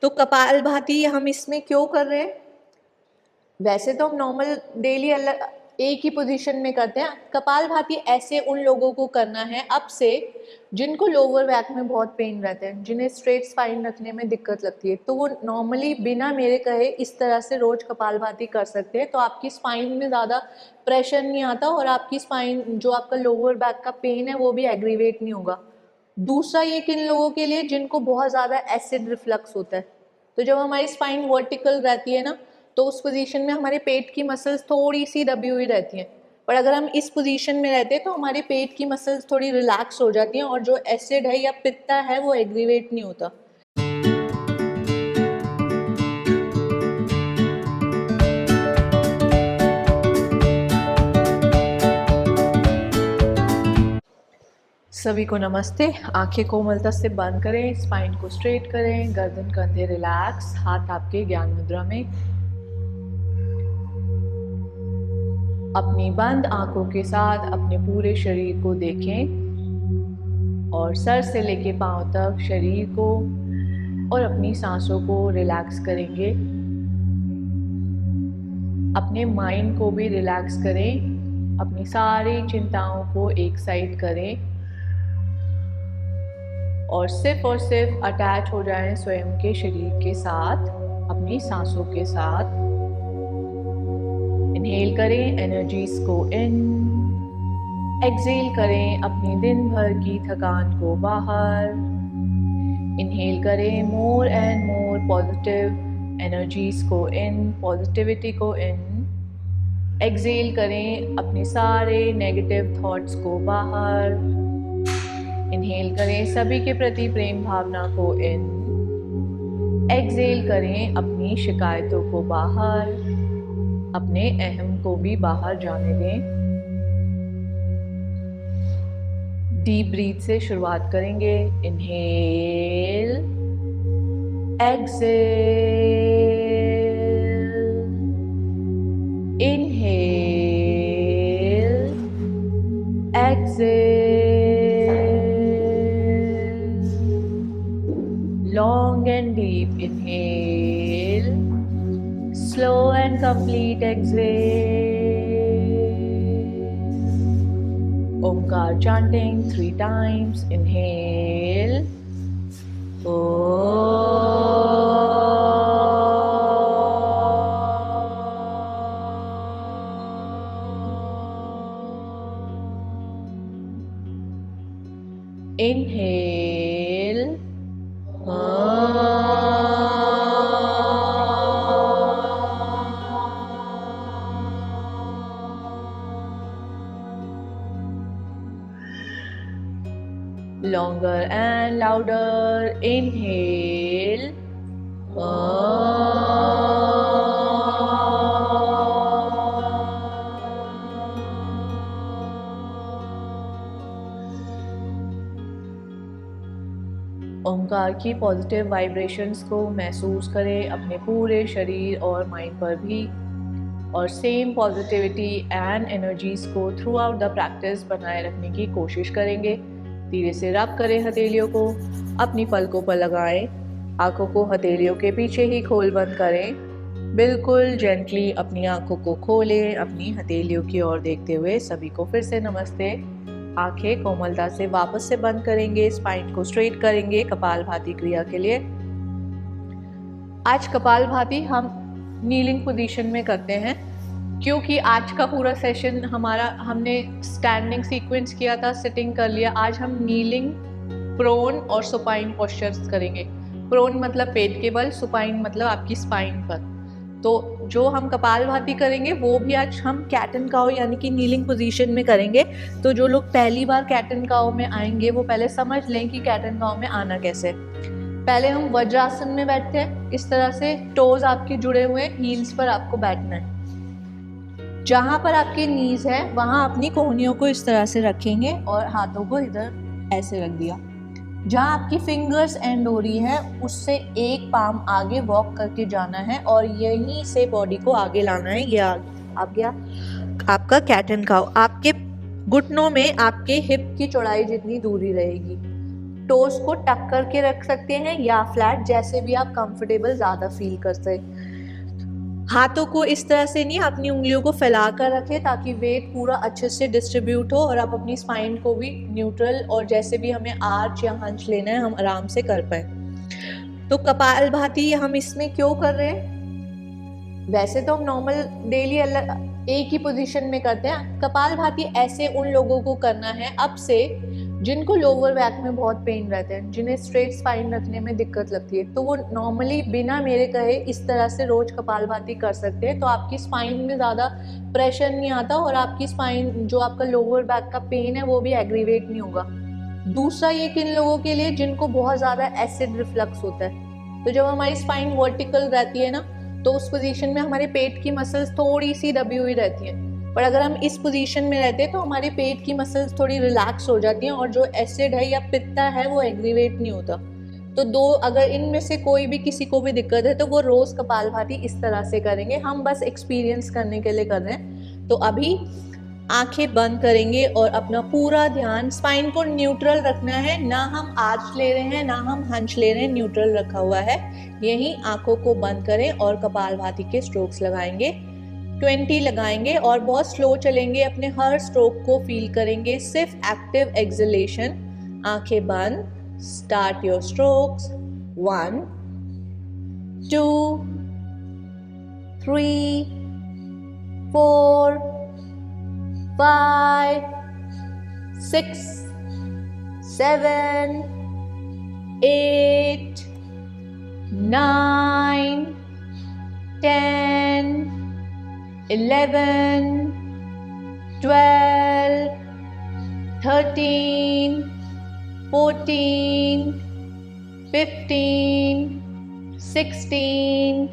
तो कपालभाति हम इसमें क्यों कर रहे हैं? वैसे तो हम नॉर्मल डेली एक ही पोजीशन में करते हैं। कपालभाति ऐसे उन लोगों को करना है अब से जिनको लोअर बैक में बहुत पेन रहते हैं, जिन्हें स्ट्रेट स्पाइन रखने में दिक्कत लगती है, तो वो नॉर्मली बिना मेरे कहे इस तरह से रोज कपालभाति कर सकते हैं। तो आपकी स्पाइन में ज़्यादा प्रेशर नहीं आता और आपकी स्पाइन, जो आपका लोअर बैक का पेन है, वो भी एग्रीवेट नहीं होगा। दूसरा ये किन लोगों के लिए जिनको बहुत ज़्यादा एसिड रिफ्लक्स होता है। तो जब हमारी स्पाइन वर्टिकल रहती है ना, तो उस पोजीशन में हमारे पेट की मसल्स थोड़ी सी दबी हुई रहती हैं, पर अगर हम इस पोजीशन में रहते हैं तो हमारे पेट की मसल्स थोड़ी रिलैक्स हो जाती हैं और जो एसिड है या पित्ता है वो एग्रीवेट नहीं होता। सभी को नमस्ते। आंखें कोमलता से बंद करें, स्पाइन को स्ट्रेट करें, गर्दन कंधे रिलैक्स, हाथ आपके ज्ञान मुद्रा में। अपनी बंद आंखों के साथ अपने पूरे शरीर को देखें और सर से लेके पांव तक शरीर को और अपनी सांसों को रिलैक्स करेंगे। अपने माइंड को भी रिलैक्स करें, अपनी सारी चिंताओं को एक साइड करें और सिर्फ अटैच हो जाएं स्वयं के शरीर के साथ, अपनी सांसों के साथ। इनहेल करें एनर्जीज को इन, एक्सहेल करें अपनी दिन भर की थकान को बाहर। इनहेल करें more and more positive energies को इन, पॉजिटिविटी को इन। एक्सहेल करें अपने सारे नेगेटिव थॉट्स को बाहर। इनहेल करें सभी के प्रति प्रेम भावना को इन, एक्सहेल करें अपनी शिकायतों को बाहर, अपने अहम को भी बाहर जाने दें। डीप ब्रीथ से शुरुआत करेंगे। Inhale, exhale, inhale, exhale. Long and deep inhale, slow and complete exhale. Omkar chanting 3 times. Inhale. Inhale. Longer and louder. Inhale. ओंकार की पॉजिटिव वाइब्रेशंस को महसूस करें अपने पूरे शरीर और माइंड पर भी, और सेम पॉजिटिविटी एंड एनर्जीज को थ्रू आउट द प्रैक्टिस बनाए रखने की कोशिश करेंगे। धीरे से रब करें हथेलियों को, अपनी पलकों पर लगाएं, आंखों को हथेलियों के पीछे ही खोल बंद करें। बिल्कुल जेंटली अपनी आंखों को खोलें, अपनी हथेलियों की ओर देखते हुए। सभी को फिर से नमस्ते। आंखें कोमलता से वापस से बंद करेंगे, स्पाइन को स्ट्रेट करेंगे कपालभाति क्रिया के लिए। आज कपालभाति हम नीलिंग पोजीशन में करते हैं, क्योंकि आज का पूरा सेशन हमने स्टैंडिंग सीक्वेंस किया था, सिटिंग कर लिया। आज हम नीलिंग, प्रोन और सुपाइन पोस्चर्स करेंगे। प्रोन मतलब पेट के बल, सुपाइन मतलब आपकी स्पाइन पर। तो जो हम कपालभाति करेंगे वो भी आज हम कैट एंड काउ यानी कि नीलिंग पोजीशन में करेंगे। तो जो लोग पहली बार कैट एंड काउ में आएंगे वो पहले समझ लें कि कैट एंड काउ में आना कैसे। पहले हम वज्रासन में बैठते हैं, इस तरह से टोज आपके जुड़े हुए, हील्स पर आपको बैठना है। जहाँ पर आपके नीज है वहाँ अपनी कोहनियों को इस तरह से रखेंगे और हाथों को इधर ऐसे रख दिया। जहाँ आपकी फिंगर्स एंड हो रही है उससे एक पाम आगे वॉक करके जाना है और यहीं से बॉडी को आगे लाना है। ये आ गया आपका कैट एंड काउ। आपके घुटनों में आपके हिप की चौड़ाई जितनी दूरी रहेगी। टोस को टक करके रख सकते हैं या फ्लैट, जैसे भी आप कंफर्टेबल ज़्यादा फील करते हैं। हाथों को इस तरह से नहीं, अपनी उंगलियों को फैला कर रखें ताकि वेट पूरा अच्छे से डिस्ट्रीब्यूट हो और आप अपनी स्पाइन को भी न्यूट्रल और जैसे भी हमें आर्च या हंच लेना है हम आराम से कर पाए। तो कपालभाति हम इसमें क्यों कर रहे हैं? वैसे तो हम नॉर्मल डेली एक ही पोजीशन में करते हैं। कपालभाति ऐसे उन लोगों को करना है अब से जिनको लोअर बैक में बहुत पेन रहते हैं, जिन्हें स्ट्रेट स्पाइन रखने में दिक्कत लगती है, तो वो नॉर्मली बिना मेरे कहे इस तरह से रोज कपालभाति कर सकते हैं। तो आपकी स्पाइन में ज़्यादा प्रेशर नहीं आता और आपकी स्पाइन जो आपका लोअर बैक का पेन है वो भी एग्रीवेट नहीं होगा। दूसरा ये किन लोगों के लिए जिनको बहुत ज़्यादा एसिड रिफ्लक्स होता है, तो जब हमारी स्पाइन वर्टिकल रहती है ना, तो उस पोजीशन में हमारे पेट की मसल्स थोड़ी सी दबी हुई रहती हैं, पर अगर हम इस पोजीशन में रहते हैं तो हमारे पेट की मसल्स थोड़ी रिलैक्स हो जाती हैं और जो एसिड है या पित्ता है वो एग्रीवेट नहीं होता। तो अगर इनमें से कोई भी किसी को भी दिक्कत है तो वो रोज कपालभाति इस तरह से करेंगे। हम बस एक्सपीरियंस करने के लिए कर रहे हैं। तो अभी आंखें बंद करेंगे और अपना पूरा ध्यान, स्पाइन को न्यूट्रल रखना है, ना हम आर्च ले रहे हैं ना हम हंच ले रहे हैं, न्यूट्रल रखा हुआ है। यही आंखों को बंद करें और कपालभाति के स्ट्रोक्स लगाएंगे। 20 लगाएंगे और बहुत स्लो चलेंगे, अपने हर स्ट्रोक को फील करेंगे, सिर्फ एक्टिव एक्सलेशन। आंखें बंद, start your strokes. 1 2 3 4 5 6 7 8 9 10 11 12 13 14 15 16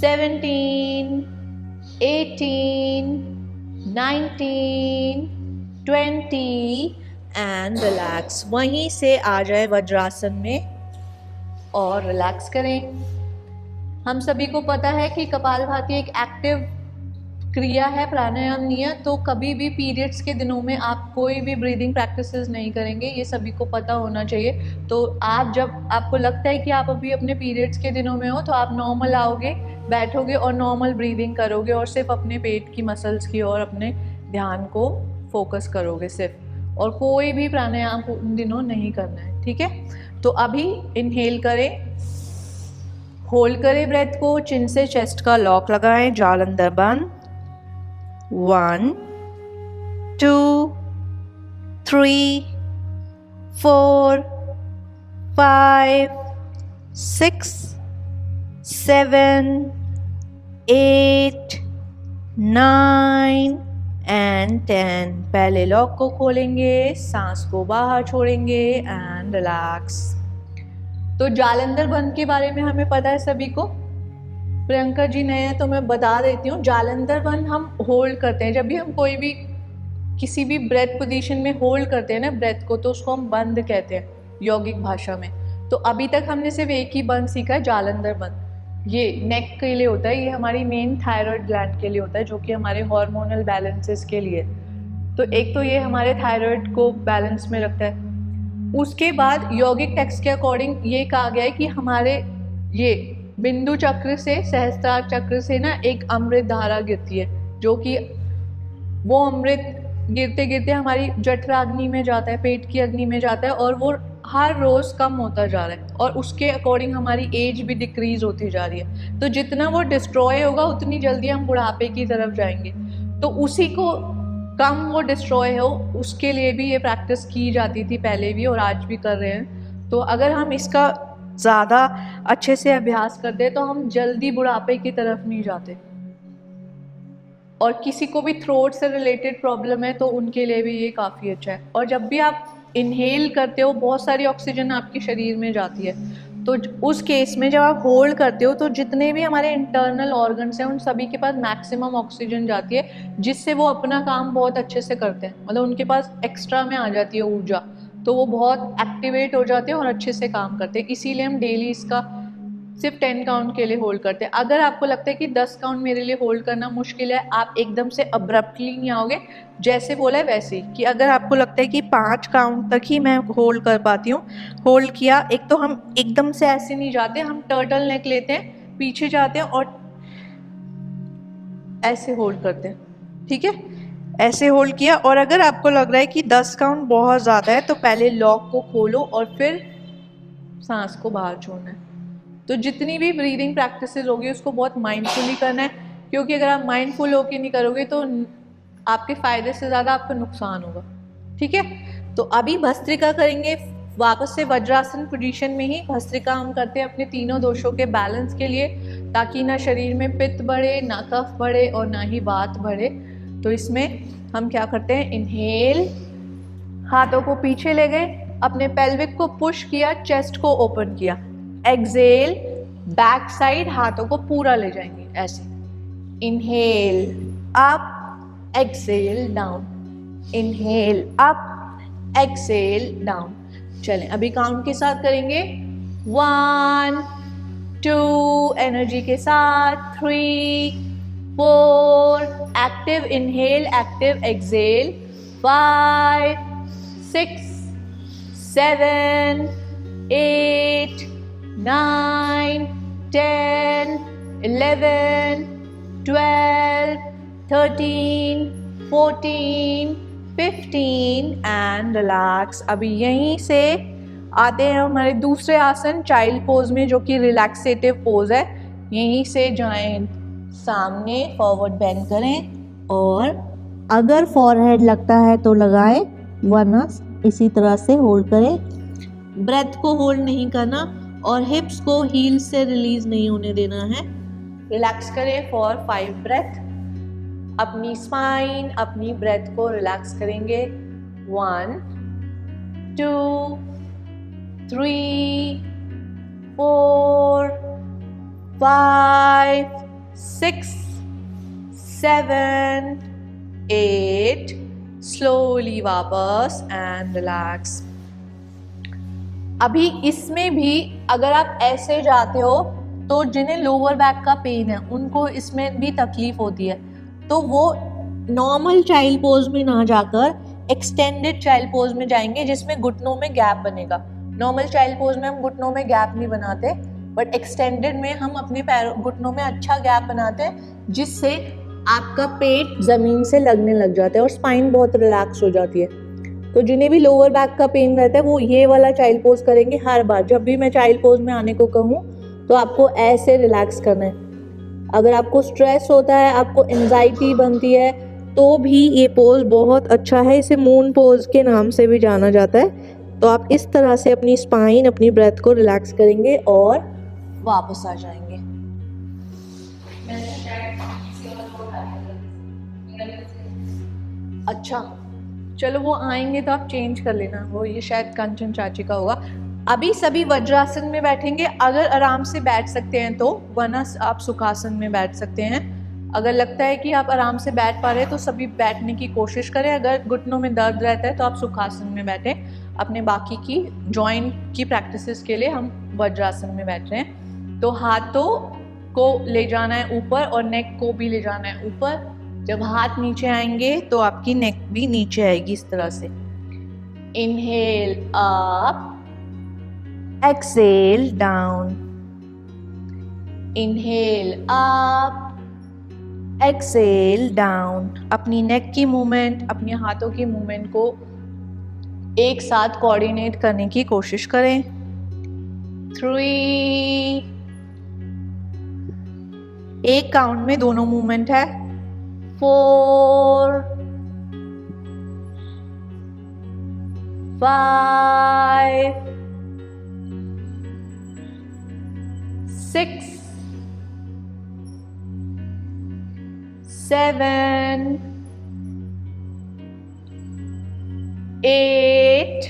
17 18 19 20 and relax. वहीं से आ जाए वज्रासन में और रिलैक्स करें। हम सभी को पता है कि कपालभाति एक एक्टिव क्रिया है, प्राणायाम नहीं है। तो कभी भी पीरियड्स के दिनों में आप कोई भी ब्रीदिंग प्रैक्टिसेस नहीं करेंगे, ये सभी को पता होना चाहिए। तो आप जब आपको लगता है कि आप अभी अपने पीरियड्स के दिनों में हो तो आप नॉर्मल आओगे, बैठोगे और नॉर्मल ब्रीदिंग करोगे और सिर्फ अपने पेट की मसल्स की ओर अपने ध्यान को फोकस करोगे सिर्फ, और कोई भी प्राणायाम उन दिनों नहीं करना है, ठीक है। तो अभी इनहेल करें, होल्ड करें ब्रेथ को, चिन से चेस्ट का लॉक लगाएं, जाल अंदर बंद। 1 2 3 4 5 6 7 8 9 एंड 10। पहले लॉक को खोलेंगे, सांस को बाहर छोड़ेंगे एंड रिलैक्स। तो जालंधर बंद के बारे में हमें पता है सभी को। प्रियंका जी नए हैं तो मैं बता देती हूँ। जालंधर बंद हम होल्ड करते हैं, जब भी हम कोई भी किसी भी ब्रेथ पोजीशन में होल्ड करते हैं ना ब्रेथ को, तो उसको हम बंद कहते हैं यौगिक भाषा में। तो अभी तक हमने सिर्फ एक ही बंद सीखा है, जालंधर बंद। ये नेक के लिए होता है, ये हमारी मेन थायराइड ग्लैंड के लिए होता है, जो कि हमारे हार्मोनल बैलेंसेस के लिए। तो एक तो ये हमारे थायराइड को बैलेंस में रखता है। उसके बाद यौगिक टेक्स्ट के अकॉर्डिंग ये कहा गया है कि हमारे ये बिंदु चक्र से, सहस्त्रार चक्र से ना एक अमृत धारा गिरती है, जो कि वो अमृत गिरते गिरते हमारी जठराग्नि में जाता है, पेट की अग्नि में जाता है, और वो हर रोज़ कम होता जा रहा है और उसके अकॉर्डिंग हमारी एज भी डिक्रीज होती जा रही है। तो जितना वो डिस्ट्रॉय होगा उतनी जल्दी हम बुढ़ापे की तरफ जाएंगे। तो उसी को कम वो डिस्ट्रॉय हो उसके लिए भी ये प्रैक्टिस की जाती थी पहले भी और आज भी कर रहे हैं। तो अगर हम इसका ज़्यादा अच्छे से अभ्यास करते हैं तो हम जल्दी बुढ़ापे की तरफ नहीं जाते। और किसी को भी थ्रोट से रिलेटेड प्रॉब्लम है तो उनके लिए भी ये काफ़ी अच्छा है। और जब भी आप इनहेल करते हो बहुत सारी ऑक्सीजन आपके शरीर में जाती है, तो उस केस में जब आप होल्ड करते हो तो जितने भी हमारे इंटरनल ऑर्गन्स हैं उन सभी के पास मैक्सिमम ऑक्सीजन जाती है, जिससे वो अपना काम बहुत अच्छे से करते हैं। मतलब उनके पास एक्स्ट्रा में आ जाती है ऊर्जा, तो वो बहुत एक्टिवेट हो जाते हैं और अच्छे से काम करते हैं। इसीलिए हम डेली इसका सिर्फ 10 काउंट के लिए होल्ड करते हैं। अगर आपको लगता है कि 10 काउंट मेरे लिए होल्ड करना मुश्किल है, आप एकदम से अब्रप्टली नहीं आओगे, जैसे बोला है वैसे ही, कि अगर आपको लगता है कि 5 काउंट तक ही मैं होल्ड कर पाती हूँ, होल्ड किया। एक तो हम एकदम से ऐसे नहीं जाते, हम टर्टल नेक लेते हैं, पीछे जाते हैं और ऐसे होल्ड करते हैं, ठीक है, ऐसे होल्ड किया। और अगर आपको लग रहा है कि 10 काउंट बहुत ज़्यादा है तो पहले लॉक को खोलो और फिर सांस को बाहर छोड़ना है। तो जितनी भी ब्रीदिंग प्रैक्टिसेस होगी उसको बहुत माइंडफुली करना है, क्योंकि अगर आप माइंडफुल होके नहीं करोगे तो आपके फ़ायदे से ज़्यादा आपको नुकसान होगा, ठीक है। तो अभी भस्त्रिका करेंगे वापस से वज्रासन पोजीशन में ही। भस्त्रिका हम करते हैं अपने तीनों दोषों के बैलेंस के लिए, ताकि ना शरीर में पित्त बढ़े, ना कफ बढ़े और ना ही वात बढ़े। तो इसमें हम क्या करते हैं, इनहेल, हाथों को पीछे ले गए, अपने पेल्विक को पुश किया, चेस्ट को ओपन किया। एक्सेल, बैक साइड, हाथों को पूरा ले जाएंगे ऐसे। Inhale up, exhale down, inhale up, exhale down. चलें अभी काउंट के साथ करेंगे, 1 2, एनर्जी के साथ, 3 4, active inhale, active Excel, 5 6 7 8 9 10 11 12 13 14 15 and relax. अभी यहीं से आते हैं हमारे दूसरे आसन, चाइल्ड पोज में, जो कि रिलैक्सेटिव पोज है। यहीं से जाएं सामने, फॉरवर्ड बेंड करें और अगर फॉरहेड लगता है तो लगाएं, वरना इसी तरह से होल्ड करें। ब्रेथ को होल्ड नहीं करना और हिप्स को हील से रिलीज नहीं होने देना है। रिलैक्स करें फॉर 5 ब्रेथ। अपनी स्पाइन, अपनी ब्रेथ को रिलैक्स करेंगे। 1 2 3 4 5 6 7 8, स्लोली वापस एंड रिलैक्स। अभी इसमें भी अगर आप ऐसे जाते हो तो जिन्हें लोअर बैक का पेन है उनको इसमें भी तकलीफ होती है, तो वो नॉर्मल चाइल्ड पोज में ना जाकर एक्सटेंडेड चाइल्ड पोज में जाएंगे, जिसमें घुटनों में गैप बनेगा। नॉर्मल चाइल्ड पोज में हम घुटनों में गैप नहीं बनाते, बट एक्सटेंडेड में हम अपने पैरों घुटनों में अच्छा गैप बनाते हैं, जिससे आपका पेट ज़मीन से लगने लग जाता है और स्पाइन बहुत रिलैक्स हो जाती है। तो जिन्हें भी लोअर बैक का पेन रहता है वो ये वाला चाइल्ड पोज करेंगे हर बार। जब भी मैं चाइल्ड पोज में आने को कहूँ तो आपको ऐसे रिलैक्स करना है। अगर आपको स्ट्रेस होता है, आपको एंजाइटी बनती है, तो भी ये पोज बहुत अच्छा है। इसे मून पोज के नाम से भी जाना जाता है। तो आप इस तरह से अपनी स्पाइन, अपनी ब्रेथ को रिलैक्स करेंगे और वापस आ जाएंगे। अच्छा चलो, वो आएंगे तो आप चेंज कर लेना, वो ये शायद कंचन चाची का होगा। अभी सभी वज्रासन में बैठेंगे, अगर आराम से बैठ सकते हैं तो, वरना आप सुखासन में बैठ सकते हैं। अगर लगता है कि आप आराम से बैठ पा रहे हैं तो सभी बैठने की कोशिश करें। अगर घुटनों में दर्द रहता है तो आप सुखासन में बैठें। अपने बाकी की जॉइंट की प्रैक्टिसेस के लिए हम वज्रासन में बैठ रहे हैं। तो हाथों को ले जाना है ऊपर और नेक को भी ले जाना है ऊपर। जब हाथ नीचे आएंगे तो आपकी नेक भी नीचे आएगी इस तरह से। Inhale up, exhale down, inhale up, exhale down. अपनी नेक की मूवमेंट, अपने हाथों की मूवमेंट को एक साथ कोऑर्डिनेट करने की कोशिश करें। 3, एक काउंट में दोनों मूवमेंट है। 4 5 6 7 8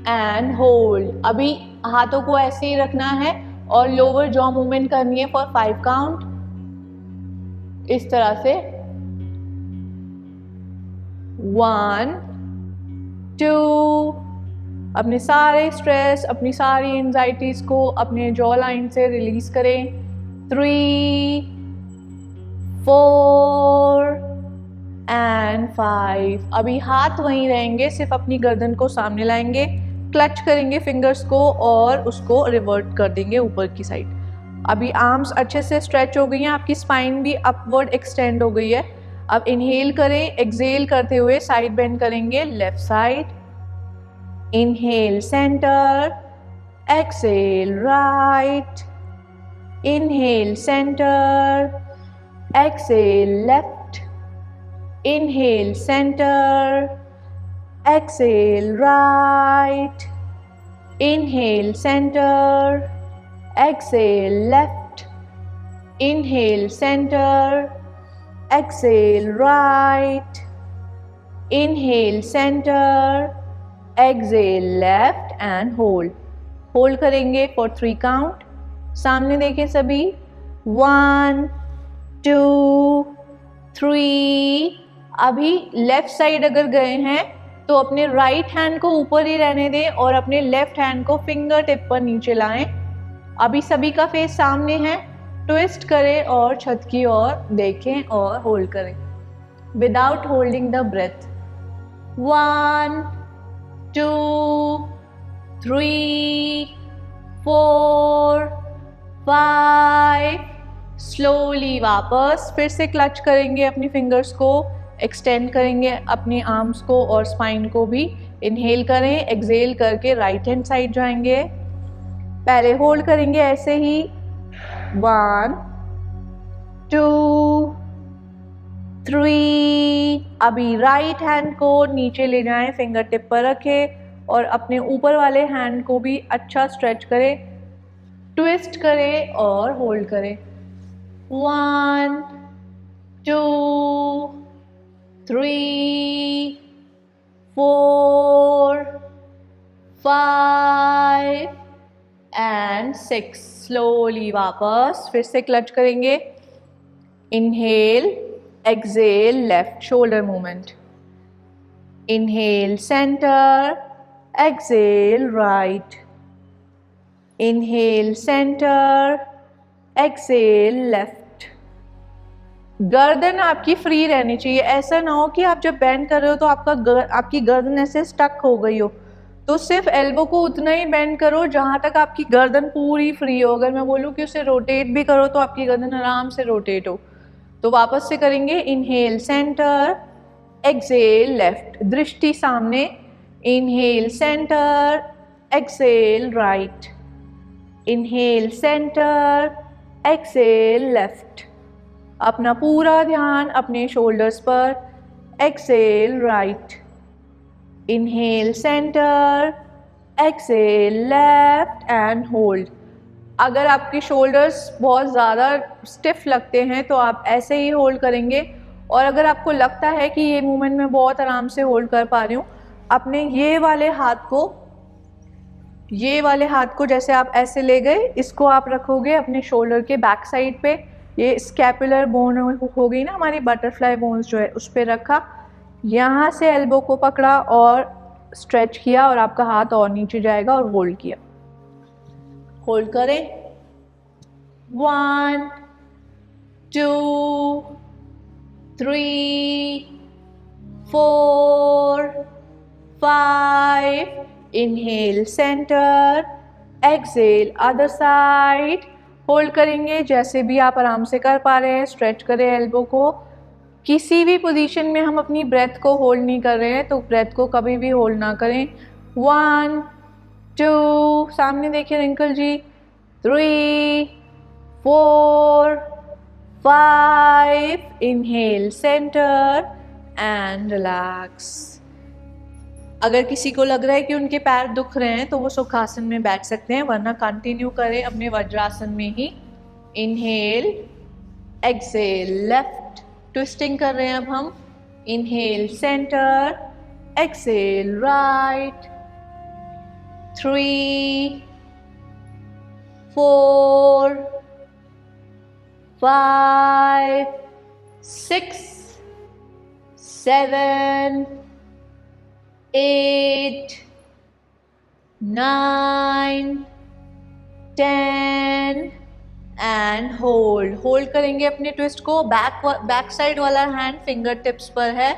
एंड होल्ड। अभी हाथों को ऐसे ही रखना है और लोअर जॉ मूवमेंट करनी है फॉर 5 काउंट, इस तरह से। 1 2 अपने सारे स्ट्रेस, अपनी सारी एंजाइटीज़ को अपने जॉ लाइन से रिलीज़ करें। 3, 4 एंड 5। अभी हाथ वहीं रहेंगे, सिर्फ अपनी गर्दन को सामने लाएंगे, क्लच करेंगे फिंगर्स को और उसको रिवर्ट कर देंगे ऊपर की साइड। अभी आर्म्स अच्छे से स्ट्रेच हो गई हैं, आपकी स्पाइन भी अपवर्ड एक्सटेंड हो गई है। अब इनहेल करें, एक्सहेल करते हुए साइड बेंड करेंगे, left side. Inhale centre, exhale right. Inhale centre, exhale left. Inhale centre, exhale right. Inhale centre, exhale left. Inhale center, exhale right. Inhale center, exhale left and hold करेंगे for 3 count. सामने देखें सभी, 1 2 3। अभी left side अगर गए हैं तो अपने राइट हैंड को ऊपर ही रहने दें और अपने लेफ्ट हैंड को फिंगर टिप पर नीचे लाएं। अभी सभी का फेस सामने है, ट्विस्ट करें और छत की ओर देखें और होल्ड करें without holding the breath. 1 2 3 4 5। Slowly वापस फिर से क्लच करेंगे, अपनी फिंगर्स को एक्सटेंड करेंगे, अपनी आर्म्स को और स्पाइन को भी। इनहेल करें, एक्सहेल करके राइट हैंड साइड जाएंगे। पहले होल्ड करेंगे ऐसे ही, 1 2 3। अभी राइट हैंड को नीचे ले जाएं, फिंगर टिप पर रखें और अपने ऊपर वाले हैंड को भी अच्छा स्ट्रेच करें, ट्विस्ट करें और होल्ड करें। 1 2 3 4 5 एंड 6। स्लोली वापस फिर से क्लच करेंगे। Inhale, exhale left shoulder movement. Inhale centre, exhale right. Inhale centre, exhale left. गर्दन आपकी फ्री रहनी चाहिए, ऐसा ना हो कि आप जब बेंड कर रहे हो तो आपकी गर्दन ऐसे स्टक हो गई हो। तो सिर्फ एल्बो को उतना ही बेंड करो जहाँ तक आपकी गर्दन पूरी फ्री हो। अगर मैं बोलूँ कि उसे रोटेट भी करो तो आपकी गर्दन आराम से रोटेट हो। तो वापस से करेंगे, इनहेल सेंटर, एक्सहेल लेफ्ट, दृष्टि सामने। Inhale centre, exhale right. Inhale centre, exhale left. अपना पूरा ध्यान अपने शोल्डर्स पर। Exhale right. Inhale centre, exhale left and hold. अगर आपके शोल्डर्स बहुत ज़्यादा स्टिफ लगते हैं तो आप ऐसे ही होल्ड करेंगे, और अगर आपको लगता है कि ये मूवमेंट मैं बहुत आराम से होल्ड कर पा रही हूँ, अपने ये वाले हाथ को जैसे आप ऐसे ले गए, इसको आप रखोगे अपने शोल्डर के बैक साइड पे। ये स्कैपुलर बोन हो गई ना हमारी, बटरफ्लाई बोन्स जो है उस पर रखा। यहाँ से एल्बो को पकड़ा और स्ट्रेच किया और आपका हाथ और नीचे जाएगा और होल्ड किया। होल्ड करें, 1 2 3 4 5। Inhale centre, exhale other side. Hold करेंगे जैसे भी आप आराम से कर पा रहे हैं। स्ट्रेच करें एल्बो को। किसी भी पोजीशन में हम अपनी ब्रेथ को होल्ड नहीं कर रहे हैं तो ब्रेथ को कभी भी होल्ड ना करें। 1 2, सामने देखिए Rinkal ji, 3 4 5। Inhale centre and relax. अगर किसी को लग रहा है कि उनके पैर दुख रहे हैं तो वो सुखासन में बैठ सकते हैं, वरना कंटिन्यू करें अपने वज्रासन में ही। इनहेल, एक्सहेल लेफ्ट, ट्विस्टिंग कर रहे हैं अब हम। Inhale centre, exhale right. 3 4 5 6 7 8 9, 10 and hold करेंगे अपने ट्विस्ट को। बैक साइड वाला हैंड फिंगर टिप्स पर है।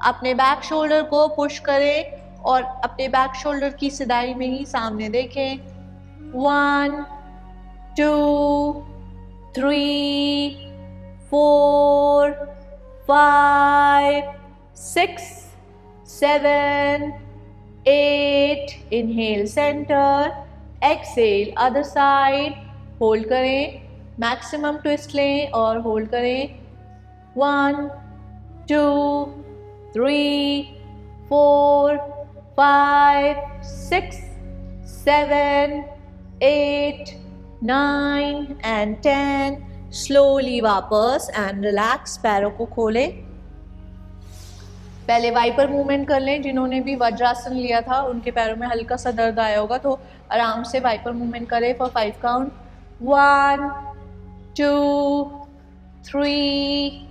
अपने बैक शोल्डर को पुश करें और अपने बैक शोल्डर की सिधाई में ही सामने देखें। 1, 2, 3, 4, 5, 6, 7, 8. Inhale center, exhale other side. Hold करें, मैक्सिमम ट्विस्ट लें और होल्ड करें। 1, 2, 3, 4, 5, 6, 7, 8, 9 एंड 10. स्लोली वापस एंड रिलैक्स, पैरों को खोलें। पहले वाइपर मूवमेंट कर लें। जिन्होंने भी वज्रासन लिया था उनके पैरों में हल्का सा दर्द आया होगा, तो आराम से वाइपर मूवमेंट करें for 5 count. 1, 2, 3,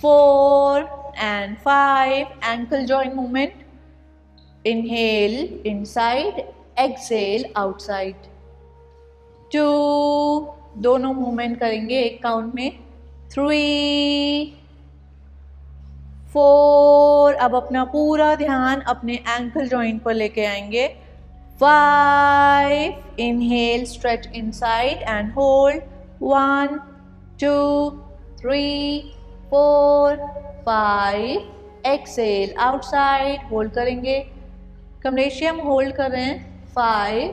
4 and 5. Ankle joint movement. Inhale inside, exhale outside. 2, दोनों मूवमेंट करेंगे एक काउंट में। 3, 4. अब अपना पूरा ध्यान अपने एंकल जॉइंट पर लेके आएंगे। 5. Inhale, stretch inside and hold. 1, 2, 3, 4, 5. Exhale outside. Hold करेंगे। कमरेशी हम होल्ड कर रहे हैं। 5,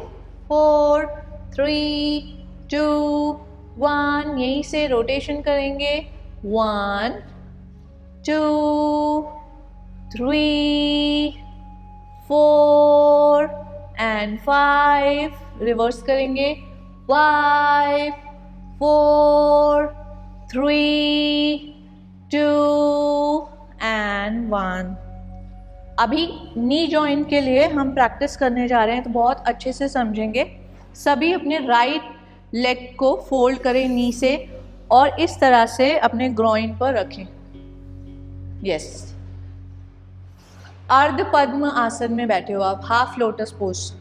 4, 3, 2, 1. यहीं से रोटेशन करेंगे। 1, 2, 3, 4 एंड 5. रिवर्स करेंगे। 5, 4, 3, 2 एंड 1. अभी नी जॉइंट के लिए हम प्रैक्टिस करने जा रहे हैं, तो बहुत अच्छे से समझेंगे। सभी अपने राइट लेग को फोल्ड करें नी से और इस तरह से अपने ग्रोइन पर रखें। यस, अर्ध पद्म आसन में बैठे हो आप, हाफ लोटस पोज।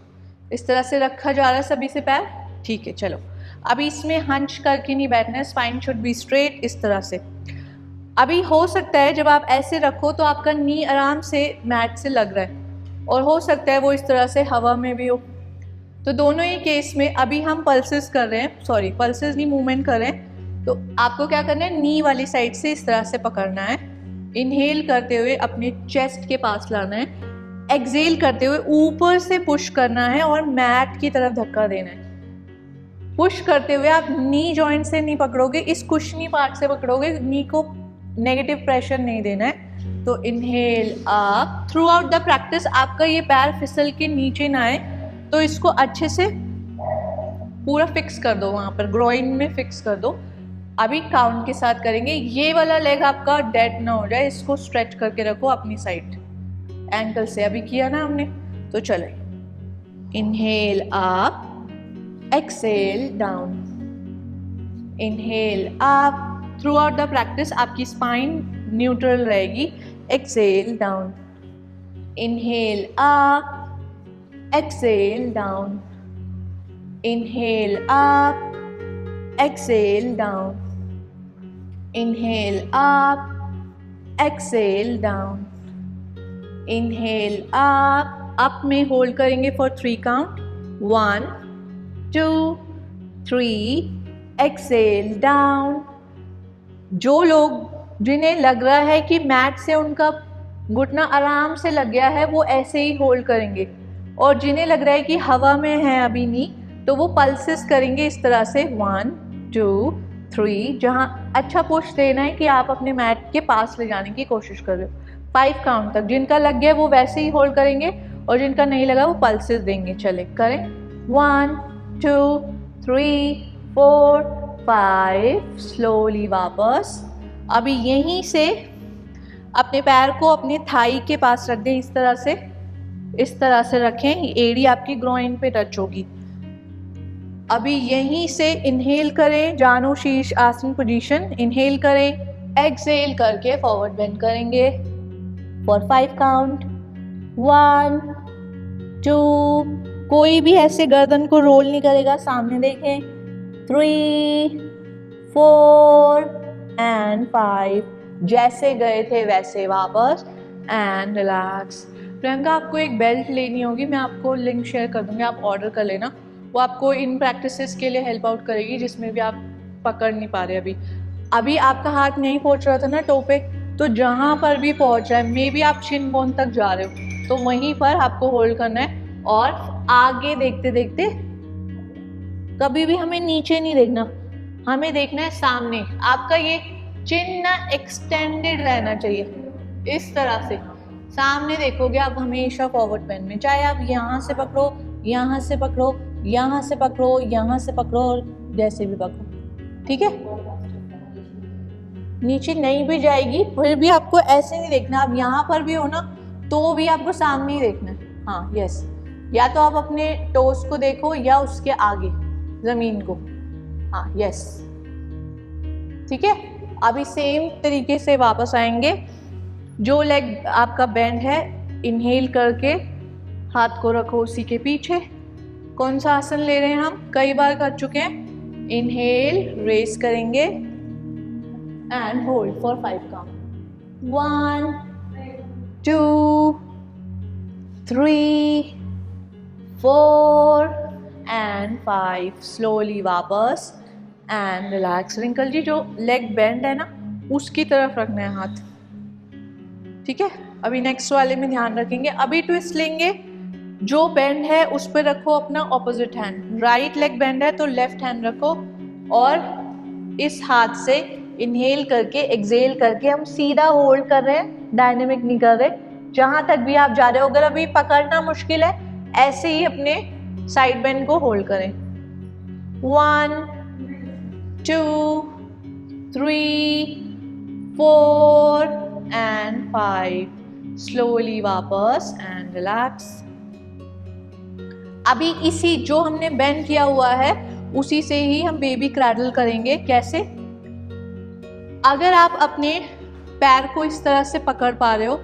इस तरह से रखा जा रहा है सभी से पैर। ठीक है, चलो अभी इसमें हंच करके नहीं बैठना है। स्पाइन शुड बी स्ट्रेट इस तरह से। अभी हो सकता है जब आप ऐसे रखो तो आपका नी आराम से मैट से लग रहा है, और हो सकता है वो इस तरह से हवा में भी हो। तो दोनों ही केस में अभी हम पल्सेस कर रहे हैं, सॉरी पल्सेस नहीं, मूवमेंट कर रहे हैं। तो आपको क्या करना है, नी वाली साइड से इस तरह से पकड़ना है। इनहेल करते हुए अपने चेस्ट के पास लाना है। एक्सहेल करते हुए ऊपर से पुश करना है और मैट की तरफ धक्का देना है। पुश करते हुए आप नी जॉइंट से नहीं पकड़ोगे, इस कुशनी पार्ट से पकड़ोगे। नी को नेगेटिव प्रेशर नहीं देना है। तो inhale up. Through out the practice आपका ये पैर फिसल के नीचे ना आए, तो इसको अच्छे से पूरा फिक्स कर दो, वहाँ पर ग्रोइन में फिक्स कर दो। अभी काउंट के साथ करेंगे। ये वाला लेग आपका डेड ना हो जाए, इसको स्ट्रेच करके रखो अपनी साइड एंकल से। अभी किया ना हमने, तो चले। Inhale up, exhale down, inhale up. Through out the practice आपकी स्पाइन न्यूट्रल रहेगी। Exhale down, inhale up, exhale down, inhale up, exhale down, inhale up, exhale down, inhale up में होल्ड करेंगे फॉर 3 काउंट। 1, 2, 3, exhale down. जो लोग जिन्हें लग रहा है कि मैट से उनका घुटना आराम से लग गया है, वो ऐसे ही होल्ड करेंगे, और जिन्हें लग रहा है कि हवा में है अभी नहीं, तो वो पल्सेस करेंगे इस तरह से। 1, 2, 3, जहाँ अच्छा पुश देना है कि आप अपने मैट के पास ले जाने की कोशिश कर रहे हो। 5 काउंट तक जिनका लग गया वो वैसे ही होल्ड करेंगे, और जिनका नहीं लगा वो पल्सेस देंगे। चले करें। 1, 2, 3, 4, 5। स्लोली वापस। अभी यहीं से अपने पैर को अपने थाई के पास रख दें, इस तरह से रखें। एड़ी आपकी ग्रोइन पे टच होगी। अभी यहीं से इनहेल करें, जानो शीर्ष आसन पोजीशन। इनहेल करें, एक्सहेल करके फॉरवर्ड बेंड करेंगे फॉर 5 काउंट। 1, 2, कोई भी ऐसे गर्दन को रोल नहीं करेगा, सामने देखें। 3 4 एंड 5, जैसे गए थे वैसे वापस एंड रिलैक्स। प्रियंका आपको एक बेल्ट लेनी होगी, मैं आपको लिंक शेयर कर दूंगी, आप ऑर्डर कर लेना। वो आपको इन प्रैक्टिसेस के लिए हेल्प आउट करेगी जिसमें भी आप पकड़ नहीं पा रहे। अभी आपका हाथ नहीं पहुंच रहा था ना टो पे, तो जहाँ पर भी पहुंच रहा है, मे बी आप शिन बोन तक जा रहे हो तो वहीं पर आपको होल्ड करना है और आगे देखते देखते, कभी भी हमें नीचे नहीं देखना, हमें देखना है सामने। आपका ये चिन ना एक्सटेंडेड रहना चाहिए, इस तरह से सामने देखोगे आप हमेशा फॉरवर्ड बेंड में, चाहे आप यहाँ से पकड़ो, यहाँ से पकड़ो, यहाँ से पकड़ो, यहाँ से पकड़ो और जैसे भी पकड़ो, ठीक है। नीचे नहीं भी जाएगी फिर भी आपको ऐसे नहीं देखना, आप यहाँ पर भी हो ना तो भी आपको सामने ही देखना है। हाँ यस, या तो आप अपने टोस को देखो या उसके आगे जमीन को। हाँ यस, ठीक है। अभी सेम तरीके से वापस आएंगे। जो लेग आपका बेंड है, इनहेल करके हाथ को रखो उसी के पीछे। कौन सा आसन ले रहे हैं हम, कई बार कर चुके हैं। इनहेल, रेस करेंगे and hold for 5 count. 1 2 3 4 and 5। Slowly वापस एंड रिलैक्स। रिंकल जी, जो लेग बेंड है ना उसकी तरफ रखना है हाथ, ठीक है। अभी नेक्स्ट वाले में ध्यान रखेंगे। अभी ट्विस्ट लेंगे, जो बेंड है उस पर रखो अपना opposite hand. Right leg bend है तो लेफ्ट हैंड रखो और इस हाथ से इनहेल करके एक्सहेल करके हम सीधा होल्ड कर रहे हैं, डायनेमिक नहीं कर रहे। जहां तक भी आप जा रहे हो, अगर अभी पकड़ना मुश्किल है ऐसे ही अपने साइड बेंड को होल्ड करें। 1 2 3 4 एंड 5। स्लोली वापस एंड रिलैक्स। अभी इसी जो हमने बेंड किया हुआ है उसी से ही हम बेबी क्रैडल करेंगे। कैसे? अगर आप अपने पैर को इस तरह से पकड़ पा रहे हो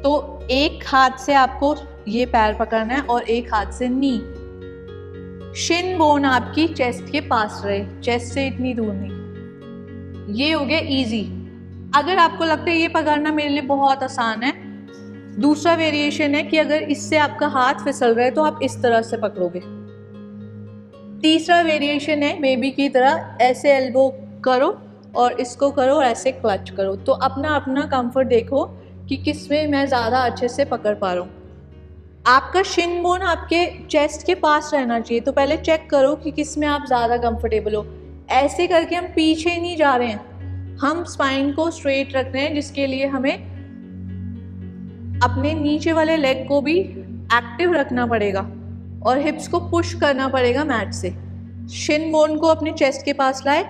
तो एक हाथ से आपको ये पैर पकड़ना है और एक हाथ से नी। शिन बोन आपकी चेस्ट के पास रहे, चेस्ट से इतनी दूर नहीं। ये हो गया इजी। अगर आपको लगता है ये पकड़ना मेरे लिए बहुत आसान है, दूसरा वेरिएशन है कि अगर इससे आपका हाथ फिसल रहा है तो आप इस तरह से पकड़ोगे। तीसरा वेरिएशन है बेबी की तरह, ऐसे एल्बो करो और इसको करो और ऐसे क्लच करो। तो अपना अपना कंफर्ट देखो कि किसमें मैं ज़्यादा अच्छे से पकड़ पा रहा हूँ। आपका शिन बोन आपके चेस्ट के पास रहना चाहिए, तो पहले चेक करो कि किसमें आप ज़्यादा कंफर्टेबल हो। ऐसे करके हम पीछे नहीं जा रहे हैं, हम स्पाइन को स्ट्रेट रख रहे हैं, जिसके लिए हमें अपने नीचे वाले लेग को भी एक्टिव रखना पड़ेगा और हिप्स को पुश करना पड़ेगा मैट से। शिन बोन को अपने चेस्ट के पास लाए।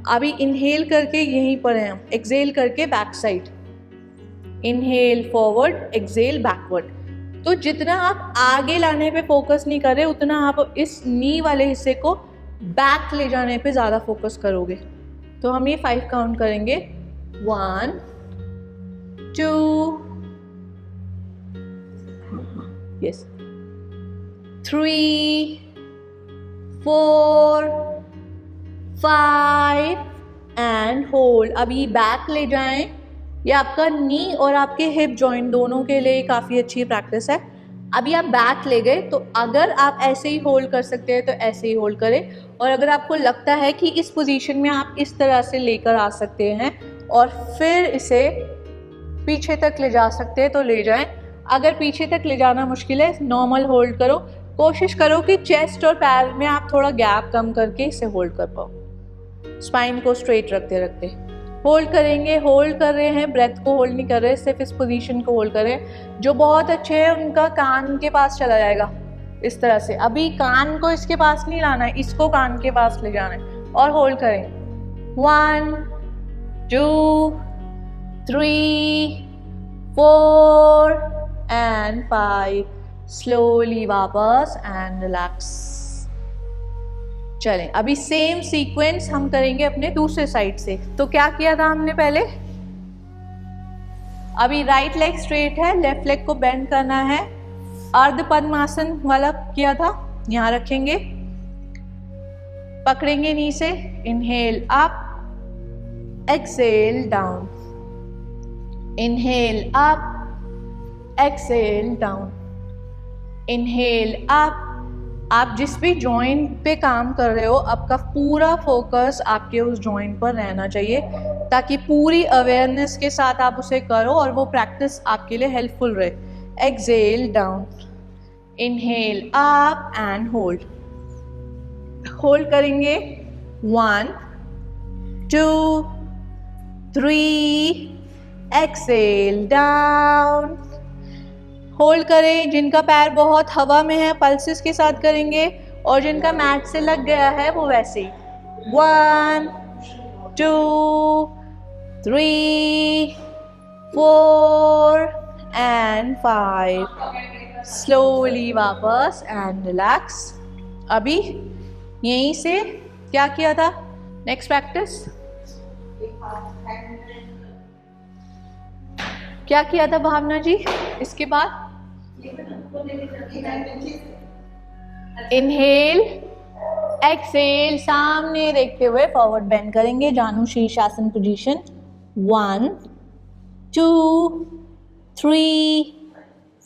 अभी इनहेल करके यहीं पर हैं हम, एक्सहेल करके back side, inhale forward, exhale backward. तो जितना आप आगे लाने पे फोकस नहीं कर रहे उतना आप इस नी वाले हिस्से को बैक ले जाने पे ज़्यादा फोकस करोगे। तो हम ये 5 काउंट करेंगे। 1 2 यस 3 4 5 एंड होल्ड। अभी बैक ले जाएं। ये आपका नी और आपके हिप जॉइंट दोनों के लिए काफ़ी अच्छी प्रैक्टिस है। अभी आप बैक ले गए तो अगर आप ऐसे ही होल्ड कर सकते हैं तो ऐसे ही होल्ड करें, और अगर आपको लगता है कि इस पोजीशन में आप इस तरह से लेकर आ सकते हैं और फिर इसे पीछे तक ले जा सकते हैं तो ले जाएं। अगर पीछे तक ले जाना मुश्किल है, नॉर्मल होल्ड करो। कोशिश करो कि चेस्ट और पैर में आप थोड़ा गैप कम करके इसे होल्ड कर पाओ, स्पाइन को स्ट्रेट रखते रखते होल्ड करेंगे। होल्ड कर रहे हैं, ब्रेथ को होल्ड नहीं कर रहे, सिर्फ इस पोजीशन को होल्ड कर रहे हैं। जो बहुत अच्छे हैं उनका कान के पास चला जाएगा इस तरह से। अभी कान को इसके पास नहीं लाना है, इसको कान के पास ले जाना है और होल्ड करें। 1 2 3 4 एंड 5। स्लोली वापस एंड रिलैक्स। चलें, अभी सेम सीक्वेंस हम करेंगे अपने दूसरे साइड से। तो क्या किया था हमने पहले? अभी राइट लेग स्ट्रेट है, लेफ्ट लेग को बेंड करना है। अर्ध पद्मासन वाला किया था, यहाँ रखेंगे, पकड़ेंगे नी से, inhale up, exhale down, inhale up, exhale down, inhale up. आप जिस भी जॉइंट पे काम कर रहे हो, आपका पूरा फोकस आपके उस जॉइंट पर रहना चाहिए, ताकि पूरी अवेयरनेस के साथ आप उसे करो और वो प्रैक्टिस आपके लिए हेल्पफुल रहे। Exhale down, inhale up and hold, hold करेंगे 1 2 3, एक्सेल डाउन, होल्ड करें। जिनका पैर बहुत हवा में है पल्सेस के साथ करेंगे, और जिनका मैट से लग गया है वो वैसे ही 1 2 3 4 एंड 5, स्लोली वापस एंड रिलैक्स। अभी यहीं से क्या किया था, नेक्स्ट प्रैक्टिस क्या किया था भावना जी? इसके बाद इनहेल, एक्सेल, सामने देखते हुए फॉरवर्ड बेंड करेंगे, जानु शीर्षासन पोजीशन। 1 2 3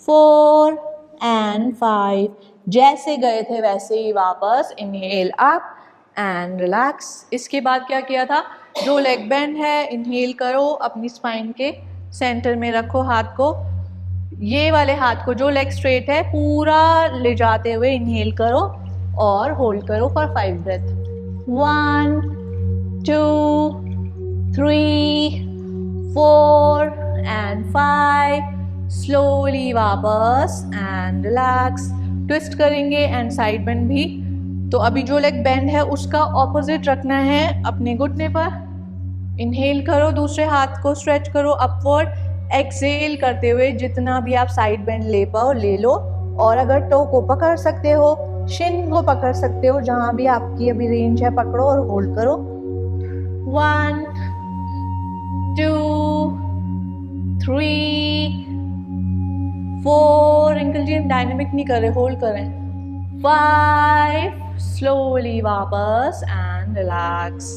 4 एंड 5, जैसे गए थे वैसे ही वापस, इनहेल अप एंड रिलैक्स। इसके बाद क्या किया था, जो लेग बेंड है इनहेल करो, अपनी स्पाइन के सेंटर में रखो हाथ को, ये वाले हाथ को जो लेग स्ट्रेट है पूरा ले जाते हुए इनहेल करो और होल्ड करो फॉर 5 ब्रेथ। 1 2 3 4 एंड 5, स्लोली वापस एंड रिलैक्स। ट्विस्ट करेंगे एंड साइड बेंड भी। तो अभी जो लेग बेंड है उसका ऑपोजिट रखना है अपने घुटने पर। इनहेल करो, दूसरे हाथ को स्ट्रेच करो अपवर्ड, एक्सेल करते हुए जितना भी आप साइड बेंड ले पाओ ले लो, और अगर टो को पकड़ सकते हो, शिन को पकड़ सकते हो, जहां भी आपकी अभी रेंज है पकड़ो और होल्ड करो। 1 2 3 4, अंकल जी हम डायनेमिक नहीं कर रहे, होल्ड करें। 5, स्लोली वापस एंड रिलैक्स।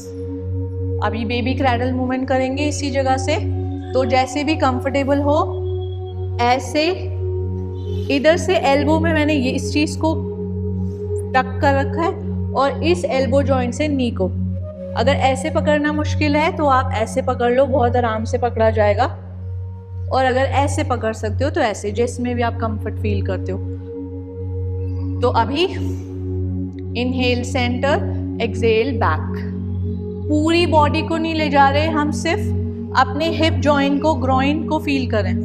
अभी बेबी क्रैडल मूवमेंट करेंगे इसी जगह से। तो जैसे भी कंफर्टेबल हो ऐसे, इधर से एल्बो में मैंने ये इस चीज को टक कर रखा है, और इस एल्बो जॉइंट से नी को, अगर ऐसे पकड़ना मुश्किल है तो आप ऐसे पकड़ लो, बहुत आराम से पकड़ा जाएगा। और अगर ऐसे पकड़ सकते हो तो ऐसे, जिसमें भी आप कंफर्ट फील करते हो। तो अभी इनहेल सेंटर, एक्सेल बैक, पूरी बॉडी को नहीं ले जा रहे हम, सिर्फ अपने हिप जॉइंट को, ग्रोइन को फील करें।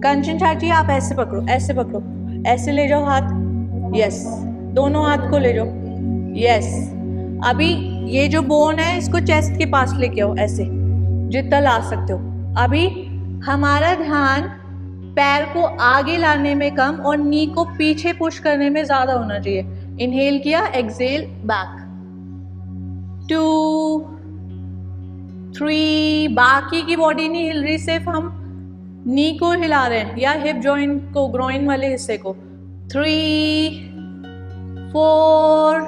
कंचन चाची आप ऐसे पकड़ो, ऐसे पकड़ो, ऐसे ले जाओ हाथ, यस, दोनों हाथ को ले जाओ, यस। अभी ये जो बोन है इसको चेस्ट के पास लेके आओ, ऐसे जितना ला सकते हो। अभी हमारा ध्यान पैर को आगे लाने में कम और नी को पीछे पुश करने में ज्यादा होना चाहिए। इनहेल किया, एक्सेल बैक, 2 3, बाकी की बॉडी नहीं हिल रही, सिर्फ हम नी को हिला रहे हैं या हिप जॉइंट को, ग्रोइन वाले हिस्से को। 3 4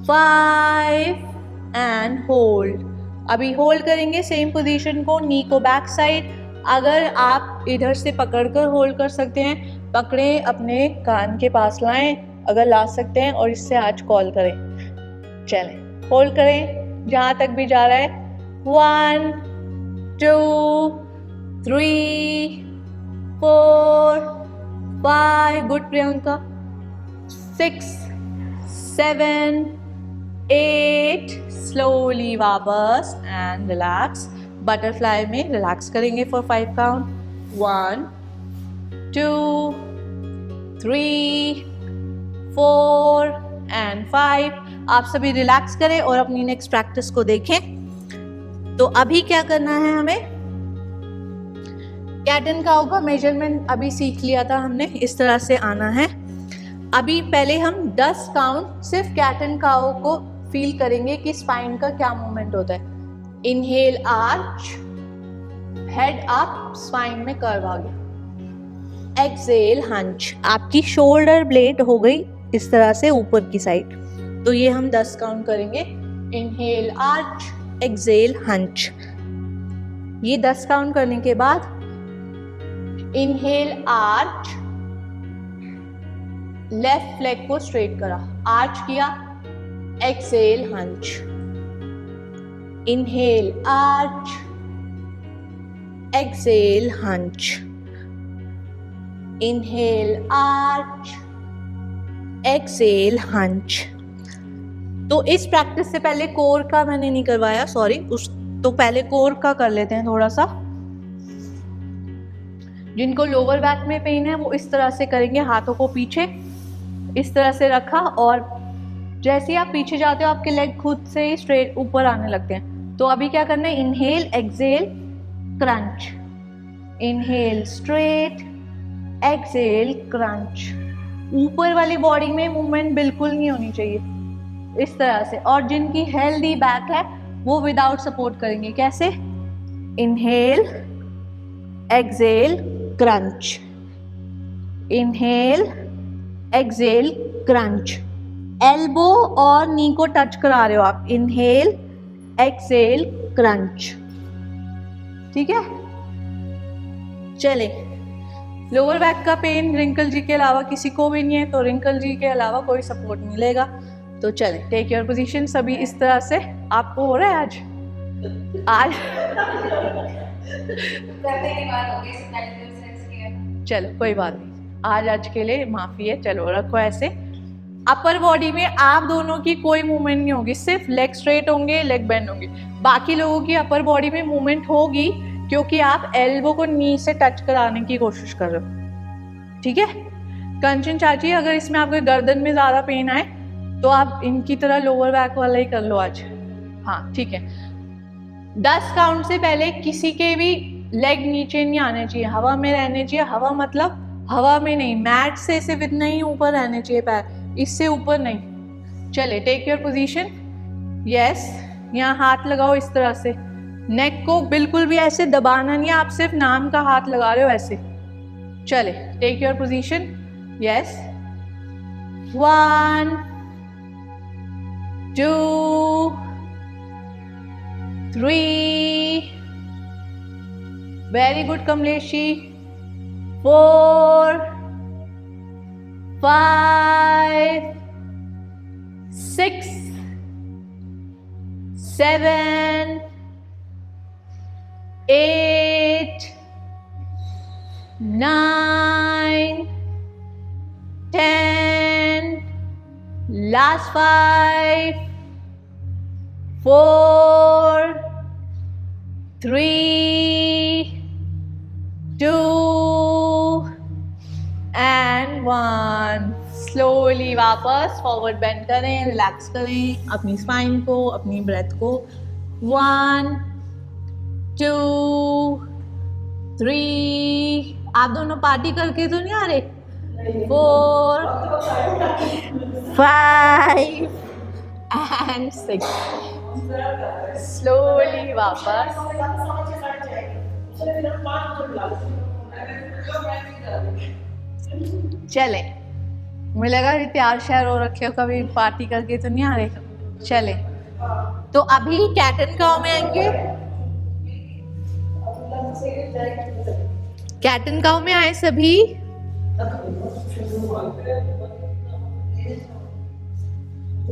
5 एंड होल्ड। अभी होल्ड करेंगे सेम पोजीशन को, नी को बैक साइड। अगर आप इधर से पकड़कर होल्ड कर सकते हैं, पकड़ें, अपने कान के पास लाएं अगर ला सकते हैं, और इससे आज कॉल करें। चलें, होल्ड करें जहाँ तक भी जा रहा है। 1 2 3 4 5, गुड प्रियंका। 6 7 8, स्लोली वापस एंड रिलैक्स। बटरफ्लाई में रिलैक्स करेंगे फॉर 5 काउंट। 1 2 3 4 एंड 5। आप सभी रिलैक्स करें और अपनी नेक्स्ट प्रैक्टिस को देखें। तो अभी क्या करना है हमें, कैट एंड काउ का मेजरमेंट अभी सीख लिया था हमने, इस तरह से आना है। अभी पहले हम 10 काउंट सिर्फ कैट एंड काउ को फील करेंगे कि स्पाइन का क्या मूवमेंट होता है। Inhale arch, head up, spine में कर्व आ गया। Exhale hunch. आपकी शोल्डर ब्लेड हो गई इस तरह से ऊपर की साइड। तो ये हम 10 काउंट करेंगे। Inhale arch, exhale hunch. ये 10 काउंट करने के बाद इनहेल आर्च, लेफ्ट लेग को स्ट्रेट करा, आर्च किया, exhale hunch. Inhale arch, exhale hunch. Inhale arch, exhale hunch. तो इस प्रैक्टिस से पहले कोर का मैंने नहीं करवाया, सॉरी, उस तो पहले कोर का कर लेते हैं थोड़ा सा। जिनको लोअर बैक में पेन है वो इस तरह से करेंगे, हाथों को पीछे इस तरह से रखा, और जैसे ही आप पीछे जाते हो आपके लेग खुद से ही स्ट्रेट ऊपर आने लगते हैं। तो अभी क्या करना है, inhale exhale crunch, inhale straight, exhale crunch. ऊपर वाली बॉडी में मूवमेंट बिल्कुल नहीं होनी चाहिए इस तरह से। और जिनकी हेल्दी बैक है वो विदाउट सपोर्ट करेंगे। कैसे, inhale exhale crunch, inhale exhale crunch. Elbow और नी को टच करा रहे हो आप, इनहेल एक्सेल क्रंच। ठीक है, चले। लोअर बैक का पेन रिंकल जी के अलावा किसी को भी नहीं है, तो रिंकल जी के अलावा कोई सपोर्ट मिलेगा। तो चले, टेक योर पोजीशन। सभी इस तरह से आपको हो रहा है आज चलो कोई बात नहीं, आज के लिए माफी है। चलो रखो ऐसे। अपर बॉडी में आप दोनों की कोई मूवमेंट नहीं होगी, सिर्फ लेग स्ट्रेट होंगे, लेग बेंड होंगे। बाकी लोगों की अपर बॉडी में मूवमेंट होगी क्योंकि आप एल्बो को नी से टच कराने की कोशिश कर रहे हो। ठीक है कंचन चाची, अगर इसमें आपके गर्दन में ज्यादा पेन आए तो आप इनकी तरह लोअर बैक वाला ही कर लो आज। हाँ ठीक है, 10 काउंट से पहले किसी के भी लेग नीचे नहीं आने चाहिए, हवा में रहने चाहिए। हवा मतलब हवा में नहीं, मैट से सिर्फ इतना ही ऊपर रहने चाहिए पैर, इससे ऊपर नहीं। चले, टेक योर पोजीशन। यस, यहाँ हाथ लगाओ इस तरह से। नेक को बिल्कुल भी ऐसे दबाना नहीं है, आप सिर्फ नाम का हाथ लगा रहे हो ऐसे। चले, take your position. Yes, 1 2 3, very good Kamleshi, 4 5 6 7 8 9 10, last 5 4 3 2 and 1। Slowly वापस फॉरवर्ड बेंड करें, रिलैक्स करें अपनी स्पाइन को, अपनी ब्रेथ को। 1 2 3, आप दोनों पार्टी करके तो नहीं आ रहे। 4 5 and 6। स्लोली वापस। चले, मुझे लगा कि तैयार शहर हो रखे हो, कभी पार्टी करके तो नहीं आ रहे। चले, तो अभी कैट एंड काउ में आएंगे। कैट एंड काउ में आए सभी।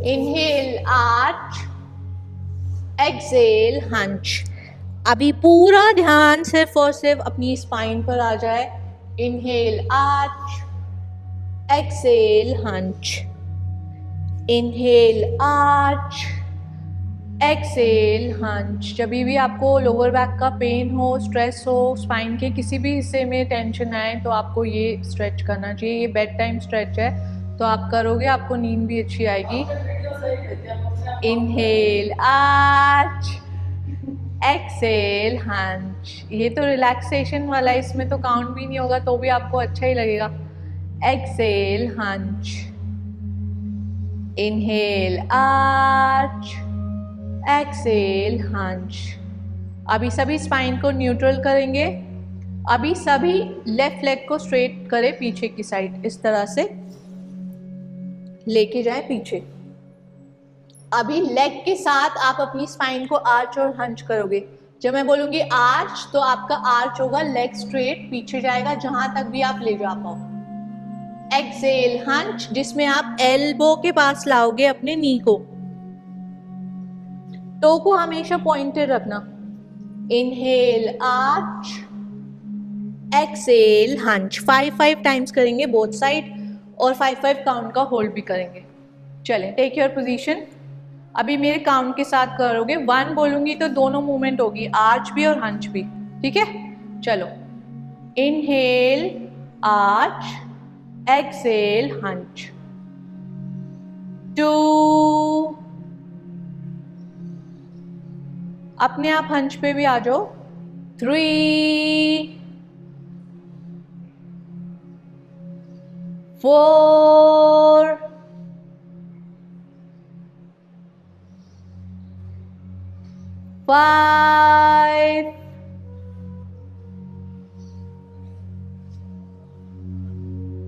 Inhale arch, exhale hunch. अभी पूरा ध्यान सिर्फ और सिर्फ अपनी स्पाइन पर आ जाए। Inhale arch, exhale hunch, inhale arch, exhale hunch. जब भी आपको लोअर बैक का पेन हो, स्ट्रेस हो, स्पाइन के किसी भी हिस्से में टेंशन आए तो आपको ये स्ट्रेच करना चाहिए। ये बेड टाइम स्ट्रेच है, तो आप करोगे आपको नींद भी अच्छी आएगी। Inhale arch, exhale hunch. ये तो रिलैक्सेशन वाला है, इसमें तो काउंट भी नहीं होगा तो भी आपको अच्छा ही लगेगा। Exhale hunch, inhale arch, exhale hunch. अभी सभी स्पाइन को न्यूट्रल करेंगे। अभी सभी लेफ्ट लेग को स्ट्रेट करें पीछे की साइड, इस तरह से लेके जाए पीछे। अभी लेग के साथ आप अपनी स्पाइन को आर्च और हंच करोगे। जब मैं बोलूंगी आर्च तो आपका आर्च होगा, लेग स्ट्रेट पीछे जाएगा जहां तक भी आप ले जा पाओ। एक्सेल हंच, जिसमें आप एल्बो के पास लाओगे अपने नी को, टो को हमेशा पॉइंटेड रखना। Inhale arch, exhale hunch. 5 times करेंगे बोथ साइड और 5 काउंट का होल्ड भी करेंगे। चलें, टेक योर पोजीशन। अभी मेरे काउंट के साथ करोगे, 1 बोलूंगी तो दोनों मूवमेंट होगी, आर्च भी और हंच भी, ठीक है? चलो, इनहेल आर्च, एक्सेल हंच। 2, अपने आप हंच पे भी आ जाओ। 3, 4, 5,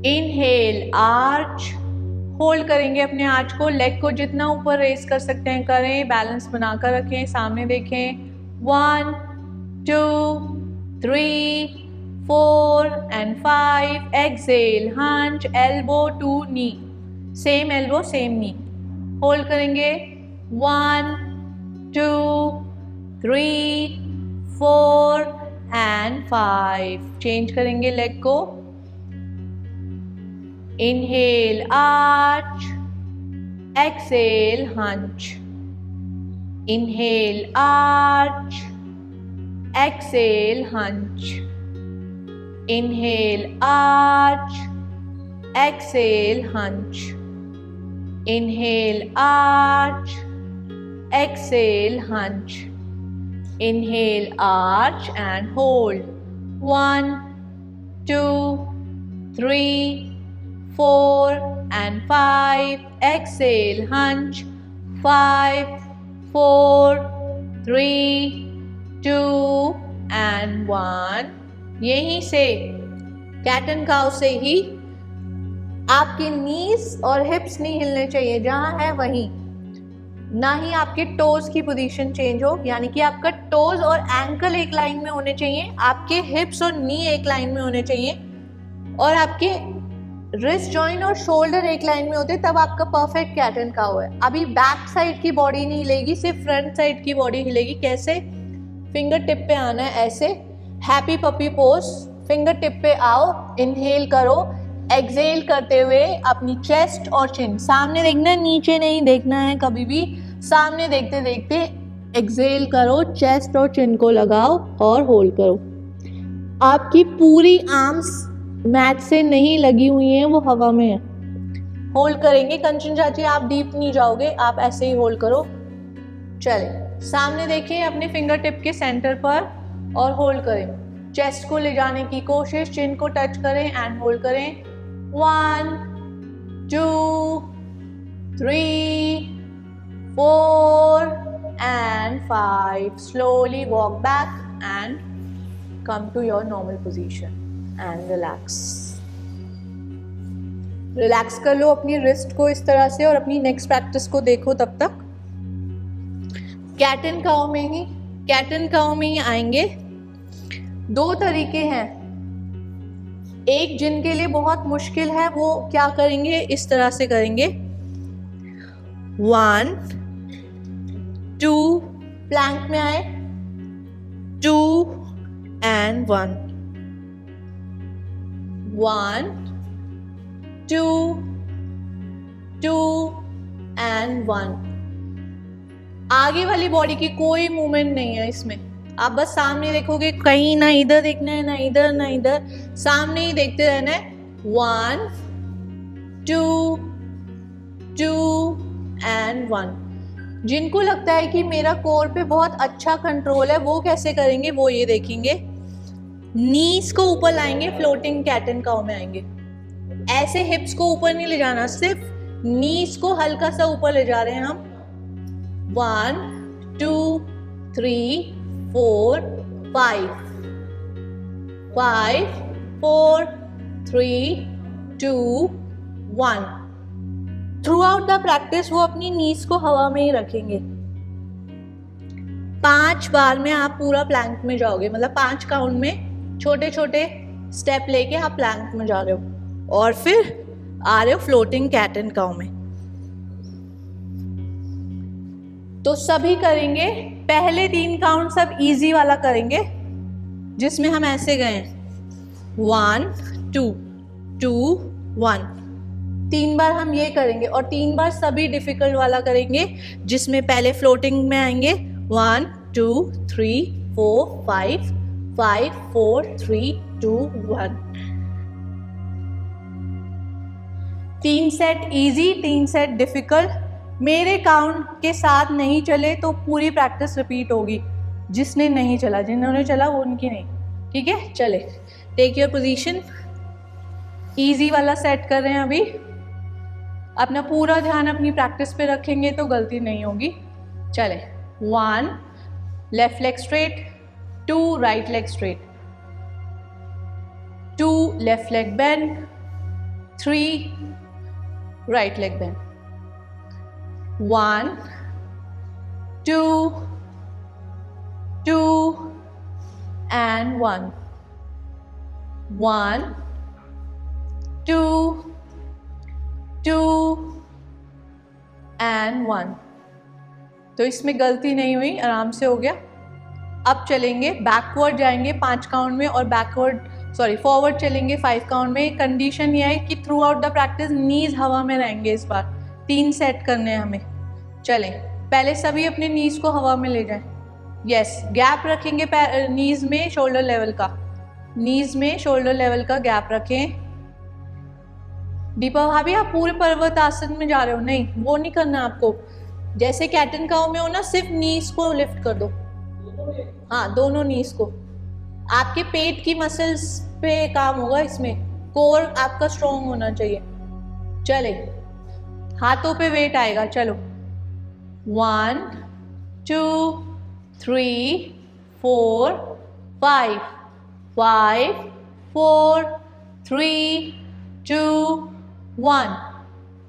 'इनहेल आर्च, होल्ड करेंगे अपने आर्च को, लेग को जितना ऊपर रेस कर सकते हैं करें, बैलेंस बनाकर रखें, सामने देखें। 1, 2, 3, 4 and 5, exhale hunch, elbow to knee, same elbow same knee, hold करेंगे। 1, 2, 3, 4 and 5, चेंज करेंगे लेग को। Inhale arch, exhale hunch, inhale arch, exhale hunch, inhale arch, exhale hunch, inhale arch, exhale hunch, inhale arch and hold. 1, 2, 3, 4 and 5, exhale hunch, 5, 4, 3, 2 and 1। यहीं से cat and cow से ही आपके नीज और हिप्स नहीं हिलने चाहिए, जहां है वहीं, ना ही आपके टोज की पोजीशन चेंज हो, यानी कि आपका टोज और एंकल एक लाइन में होने चाहिए, आपके हिप्स और नी एक लाइन में होने चाहिए, और आपके रिस्ट जॉइंट और शोल्डर एक लाइन में होते, तब आपका परफेक्ट कैट एंड काउ है। अभी बैक साइड की बॉडी नहीं हिलेगी, सिर्फ फ्रंट साइड की बॉडी हिलेगी। कैसे? फिंगर टिप पे आना है, ऐसे happy puppy pose, finger tip पे आओ, इनहेल करो, एक्सहेल करते हुए अपनी चेस्ट और चिन सामने देखना है, नीचे नहीं देखना है कभी भी, सामने देखते देखते एक्सहेल करो, चेस्ट और चिन को लगाओ और होल्ड करो। आपकी पूरी आर्म्स मैट से नहीं लगी हुई हैं, वो हवा में है। होल्ड करेंगे। कंचन चाची आप डीप नहीं जाओगे, आप ऐसे ही होल्ड करो। चलें, सामने देखें अपने फिंगर टिप के सेंटर पर और होल्ड करें। चेस्ट को ले जाने की कोशिश, चिन को टच करें एंड होल्ड करें। 1, 2, 3, 4 and 5। Slowly walk back and come to your normal position and relax। Relax कर लो अपनी रिस्ट को इस तरह से और अपनी नेक्स्ट प्रैक्टिस को देखो तब तक। कैट एंड काउ में ही आएंगे। 2 तरीके हैं, एक जिनके लिए बहुत मुश्किल है वो क्या करेंगे, इस तरह से करेंगे। 1, 2, प्लैंक में आए, 2 and 1, 1, 2, 2 and 1। आगे वाली बॉडी की कोई मूवमेंट नहीं है इसमें, आप बस सामने देखोगे, कहीं ना इधर देखना है, ना इधर ना इधर, सामने ही देखते रहना है। 1, 2, 2 and 1। जिनको लगता है कि मेरा कोर पे बहुत अच्छा कंट्रोल है, वो कैसे करेंगे वो ये देखेंगे। नीज को ऊपर लाएंगे, फ्लोटिंग कैट एंड काउ में आएंगे। ऐसे हिप्स को ऊपर नहीं ले जाना, सिर्फ नीज को हल्का सा ऊपर ले जा रहे हैं हम। 1, 2, 3, 4, 5। 5, 4, 3, 2, 1। थ्रू आउट द प्रैक्टिस वो अपनी नीज को हवा में ही रखेंगे। 5 बार में आप पूरा प्लैंक में जाओगे, मतलब 5 काउंट में छोटे छोटे स्टेप लेके आप प्लैंक में जा रहे हो और फिर आ रहे हो फ्लोटिंग कैट एंड काउ में। तो सभी करेंगे, पहले 3 काउंट सब इजी वाला करेंगे जिसमें हम ऐसे गए 1 2 2 1। 3 बार हम ये करेंगे और 3 बार सभी डिफिकल्ट वाला करेंगे जिसमें पहले फ्लोटिंग में आएंगे 1 2 3 4 5 5 4 3 2 1। 3 सेट इजी, 3 सेट डिफिकल्ट। मेरे काउंट के साथ नहीं चले तो पूरी प्रैक्टिस रिपीट होगी। जिसने नहीं चला, जिन्होंने चला वो उनकी नहीं, ठीक है। चले, टेक योर पोजीशन। इजी वाला सेट कर रहे हैं अभी। अपना पूरा ध्यान अपनी प्रैक्टिस पे रखेंगे तो गलती नहीं होगी। चले, 1 left leg straight, 2 right leg straight, 2 left leg bend, 3 right leg bend, 1 2 2 and 1 1 2 2 and 1। तो इसमें गलती नहीं हुई, आराम से हो गया। अब चलेंगे, बैकवर्ड जाएंगे 5 काउंट में और फॉरवर्ड चलेंगे 5 काउंट में। कंडीशन ये है कि थ्रू आउट द प्रैक्टिस नीज हवा में रहेंगे। इस बार 3 सेट करने हैं हमें। चलें, पहले सभी अपने नीज को हवा में ले जाएं। यस, गैप रखेंगे नीज में, शोल्डर लेवल का, नीज में शोल्डर लेवल का गैप रखें। दीपा भाभी आप पूरे पर्वत आसन में जा रहे हो, नहीं वो नहीं करना आपको। जैसे कैट एंड काउ में हो ना, सिर्फ नीज को लिफ्ट कर दो। हाँ, दोनों नीज को। आपके पेट की मसल्स पे काम होगा इसमें, कोर आपका स्ट्रॉन्ग होना चाहिए। चले, हाथों पे वेट आएगा। चलो, 1 2 3 4 5 5 4 3 2 1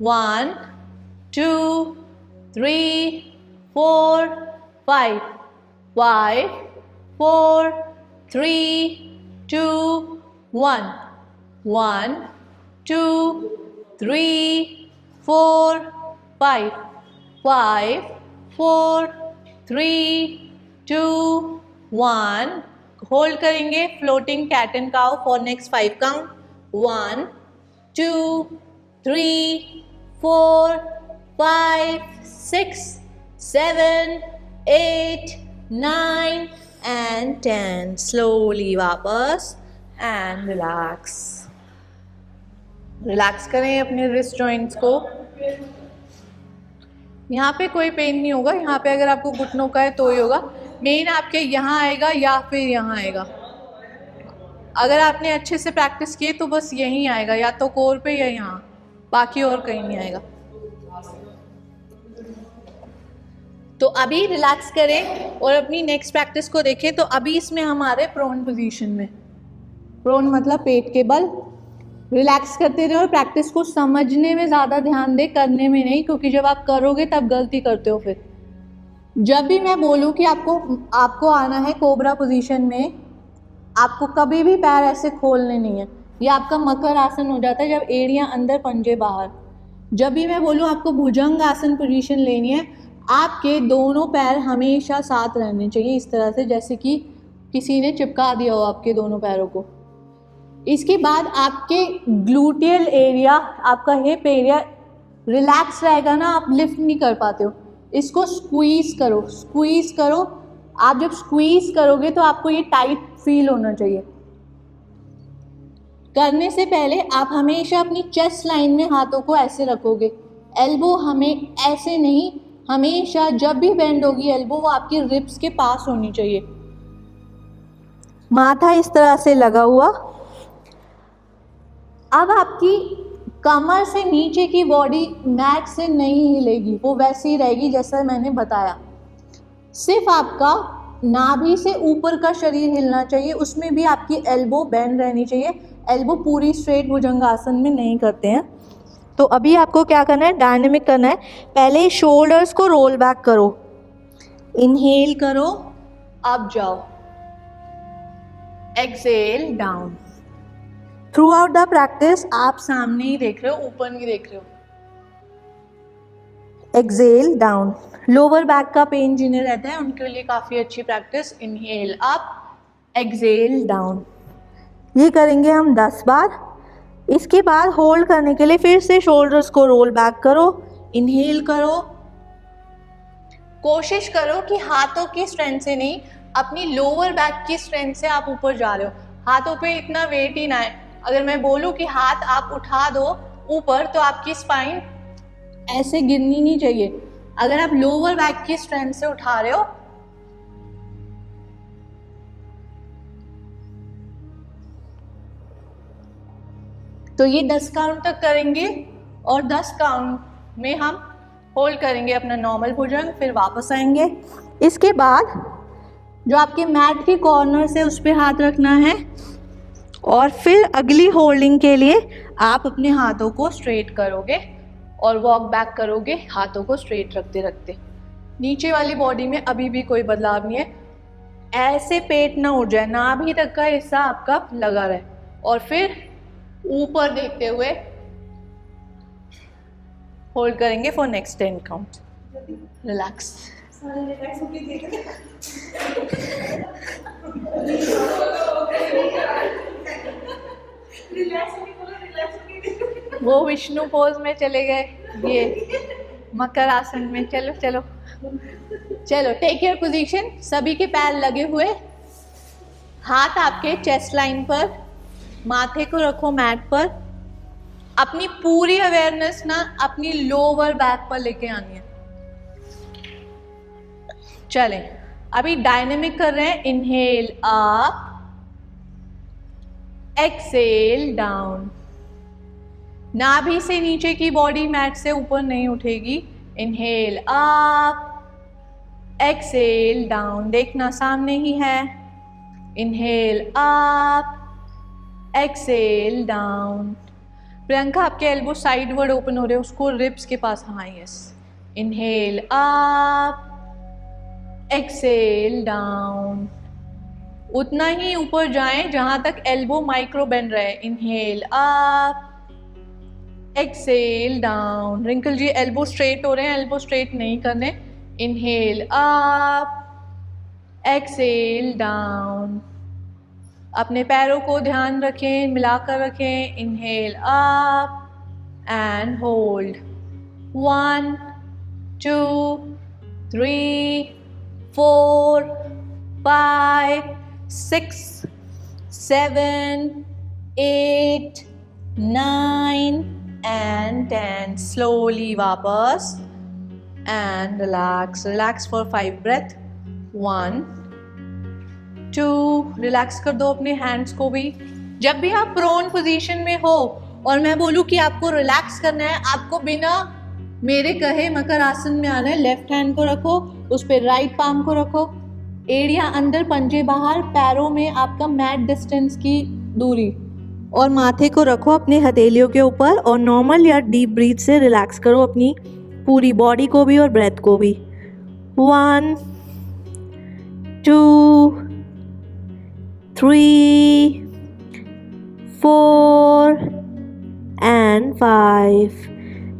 1 2 3 4 5 5 4 3 2 1 1 2 3 4 5 5 4 3 2 1। होल्ड करेंगे floating cat and cow for next 5 count. 1 2 3 4 5 6 7 8 9 and 10। Slowly वापस एंड रिलैक्स। रिलैक्स करें अपने रिस्ट जॉइंट्स को। यहाँ पे कोई पेन नहीं होगा। यहाँ पे अगर आपको घुटनों का है तो ही होगा। मेन आपके यहाँ आएगा या फिर यहाँ आएगा। अगर आपने अच्छे से प्रैक्टिस की तो बस यहीं आएगा, या तो कोर पे या यहाँ, बाकी और कहीं नहीं आएगा। तो अभी रिलैक्स करें और अपनी नेक्स्ट प्रैक्टिस को देखें। तो अभी इसमें हमारे प्रोन पोजीशन में, प्रोन मतलब पेट के बल। रिलैक्स करते रहो और प्रैक्टिस को समझने में ज़्यादा ध्यान दे, करने में नहीं, क्योंकि जब आप करोगे तब गलती करते हो। फिर जब भी मैं बोलूँ कि आपको आना है कोबरा पोजीशन में, आपको कभी भी पैर ऐसे खोलने नहीं है। ये आपका मकर आसन हो जाता है, जब एड़ियाँ अंदर पंजे बाहर। जब भी मैं बोलूँ आपको भुजंग आसन पोजीशन लेनी है, आपके दोनों पैर हमेशा साथ रहने चाहिए, इस तरह से जैसे कि किसी ने चिपका दिया हो आपके दोनों पैरों को। इसके बाद आपके ग्लूटियल एरिया, आपका हिप एरिया रिलैक्स रहेगा ना, आप लिफ्ट नहीं कर पाते हो। इसको स्क्वीज करो, स्क्वीज करो। आप जब स्क्वीज करोगे तो आपको ये टाइट फील होना चाहिए। करने से पहले आप हमेशा अपनी चेस्ट लाइन में हाथों को ऐसे रखोगे। एल्बो हमें ऐसे नहीं, हमेशा जब भी बेंड होगी एल्बो वो आपकी रिब्स के पास होनी चाहिए। माथा इस तरह से लगा हुआ। अब आपकी कमर से नीचे की बॉडी मैट से नहीं हिलेगी, वो वैसे ही रहेगी जैसा मैंने बताया। सिर्फ आपका नाभि से ऊपर का शरीर हिलना चाहिए, उसमें भी आपकी एल्बो बेंड रहनी चाहिए। एल्बो पूरी स्ट्रेट भुजंगासन में नहीं करते हैं। तो अभी आपको क्या करना है, डायनेमिक करना है। पहले शोल्डर्स को रोल बैक करो, इनहेल करो, अप जाओ, exhale down. Through out the practice आप सामने ही देख रहे हो, ऊपर नहीं देख रहे हो। Exhale down. लोअर बैक का पेन जिन्हें रहता है उनके लिए काफ़ी अच्छी practice. Inhale up, exhale down. ये करेंगे हम 10 बार। इसके बाद होल्ड करने के लिए फिर से शोल्डर्स को रोल बैक करो, इनहेल करो। कोशिश करो कि हाथों की स्ट्रेंथ से नहीं, अपनी लोअर बैक की स्ट्रेंथ से आप ऊपर जा रहे हो। हाथों पे इतना वेट ही ना है। अगर मैं बोलूँ कि हाथ आप उठा दो ऊपर तो आपकी स्पाइन ऐसे गिरनी नहीं चाहिए। अगर आप लोअर बैक की स्ट्रेंथ से उठा रहे हो तो ये 10 काउंट तक करेंगे और 10 काउंट में हम होल्ड करेंगे अपना नॉर्मल भुजंग, फिर वापस आएंगे। इसके बाद जो आपके मैट के कॉर्नर से उस पर हाथ रखना है और फिर अगली होल्डिंग के लिए आप अपने हाथों को स्ट्रेट करोगे और वॉक बैक करोगे हाथों को स्ट्रेट रखते रखते। नीचे वाली बॉडी में अभी भी कोई बदलाव नहीं है। ऐसे पेट ना उठ जाए, नाभि तक का हिस्सा आपका लगा रहे और फिर ऊपर देखते हुए होल्ड करेंगे फॉर नेक्स्ट 10 काउंट। रिलैक्स। वो विष्णु पोज में चले गए, ये मकर आसन में। चलो चलो चलो, टेक योर पोजीशन। सभी के पैर लगे हुए, हाथ आपके चेस्ट लाइन पर, माथे को रखो मैट पर। अपनी पूरी अवेयरनेस ना अपनी लोअर बैक पर लेके आनी है। चलें, अभी डायनेमिक कर रहे हैं। Inhale up, exhale down. नाभि से नीचे की बॉडी मैट से ऊपर नहीं उठेगी। Inhale up, exhale down. देखना सामने ही है। Inhale up, exhale down. Priyanka, आपके एल्बो साइडवर्ड ओपन हो रहे हैं, उसको रिब्स के पास। हाँ, yes. Inhale up, exhale down. उतना ही ऊपर जाएं जहां तक एल्बो माइक्रो बेंड रहे। Inhale up, exhale down. Rinkal ji, elbow straight हो रहे हैं, एल्बो स्ट्रेट नहीं करने। Inhale up, exhale down. अपने पैरों को ध्यान रखें, मिलाकर रखें। Inhale up and hold. 1 2 3 4 5 6 7 8 9 and 10. Slowly वापस and relax. Relax for 5 breath. 1 2, relax कर दो अपने हैंड्स को भी। जब भी आप प्रोन पोजीशन में हो और मैं बोलूँ कि आपको रिलैक्स करना है, आपको बिना मेरे कहे मकर आसन में आना है। लेफ्ट हैंड को रखो, उस पर राइट पाम को रखो, एड़ियाँ अंदर, पंजे बाहर, पैरों में आपका मैट डिस्टेंस की दूरी, और माथे को रखो अपने हथेलियों के ऊपर और नॉर्मल या डीप ब्रीथ से रिलैक्स करो अपनी पूरी बॉडी को भी और ब्रेथ को भी। 1 2 3 4 and 5.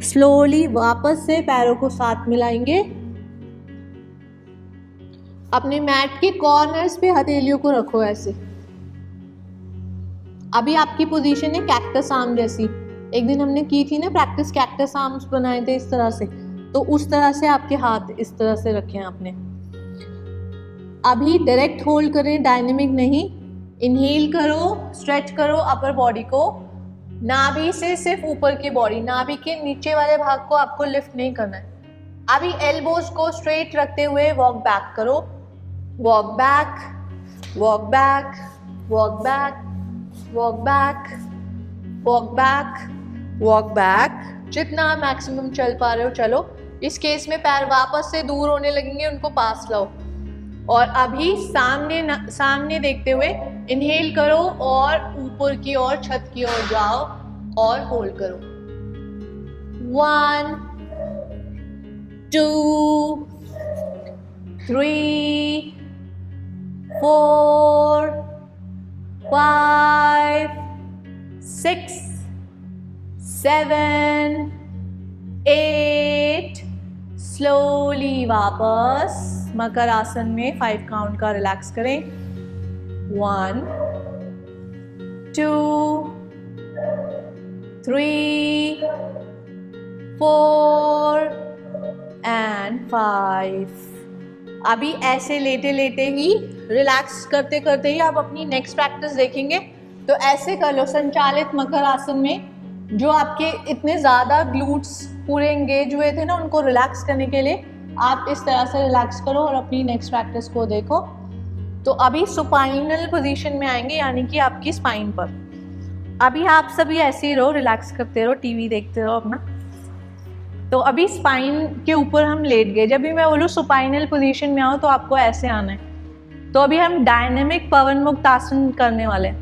स्लोली वापस से पैरों को साथ मिलाएंगे। अपने मैट के कॉर्नर्स पे हथेलियों को रखो ऐसे। अभी आपकी पोजीशन है कैक्टस आर्म जैसी। एक दिन हमने की थी ना प्रैक्टिस, कैक्टस आर्म्स बनाए थे इस तरह से, तो उस तरह से आपके हाथ इस तरह से रखे हैं आपने। अभी डायरेक्ट होल्ड करें, डायनेमिक नहीं। इनहेल करो, स्ट्रेच करो अपर बॉडी को, नाभि से सिर्फ ऊपर की बॉडी, नाभि के नीचे वाले भाग को आपको लिफ्ट नहीं करना है। अभी एल्बोज को स्ट्रेट रखते हुए वॉक बैक करो। Walk back, walk back, walk back, walk back, walk back, walk back. जितना आप मैक्सिमम चल पा रहे हो चलो। इस केस में पैर वापस से दूर होने लगेंगे, उनको पास लाओ। और अभी सामने देखते हुए इनहेल करो और ऊपर की ओर छत की ओर जाओ और होल्ड करो। 1 2 3 4 5 6 7 8 स्लोली वापस मकर आसन में 5 काउंट का रिलैक्स करें। 1 2 3 4 and 5। अभी ऐसे लेटे लेटे ही रिलैक्स करते करते ही आप अपनी नेक्स्ट प्रैक्टिस देखेंगे। तो ऐसे कर लो संचालित मकर आसन में, जो आपके इतने ज़्यादा ग्लूट्स पूरे एंगेज हुए थे ना, उनको रिलैक्स करने के लिए आप इस तरह से रिलैक्स करो और अपनी नेक्स्ट प्रैक्टिस को देखो। तो अभी सुपाइनल पोजीशन में आएंगे, यानी कि आपकी स्पाइन पर। अभी आप सभी ऐसे ही रहो, रिलैक्स करते रहो, टीवी देखते रहो अपना। तो अभी स्पाइन के ऊपर हम लेट गए। जब भी मैं बोलूँ सुपाइनल पोजीशन में आओ तो आपको ऐसे आना है। तो अभी हम डायनेमिक पवन मुक्त आसन करने वाले हैं।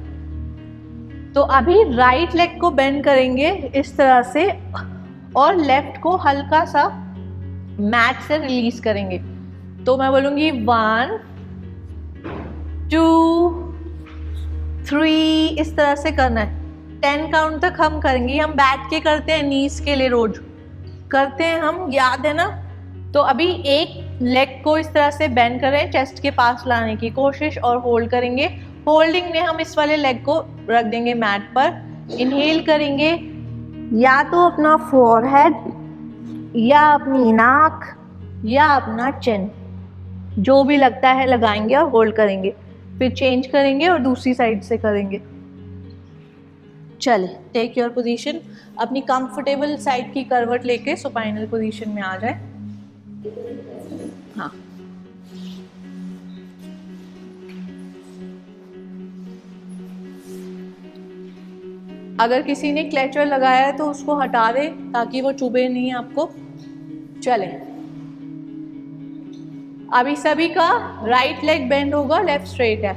तो अभी राइट लेग को बेंड करेंगे इस तरह से और लेफ्ट को हल्का सा मैट से रिलीज करेंगे। तो मैं बोलूँगी 1 2 3, इस तरह से करना है। 10 काउंट तक हम करेंगे। हम बैठ के करते हैं, नीज के लिए रोज करते हैं हम, याद है ना। तो अभी एक लेग को इस तरह से बेंड करें, चेस्ट के पास लाने की कोशिश और होल्ड करेंगे। होल्डिंग में हम इस वाले लेग को रख देंगे मैट पर। इनहेल करेंगे, या तो अपना फोरहेड या अपनी नाक या अपना चिन, जो भी लगता है लगाएंगे और होल्ड करेंगे। फिर चेंज करेंगे और दूसरी साइड से करेंगे। चले, टेक योर पोजीशन। अपनी कंफर्टेबल साइड की करवट लेके सुपाइनल पोजीशन में आ जाए। हाँ, अगर किसी ने क्लेचर लगाया है तो उसको हटा दे ताकि वो चुभे नहीं आपको। चले, अभी सभी का राइट लेग बेंड होगा, लेफ्ट स्ट्रेट है।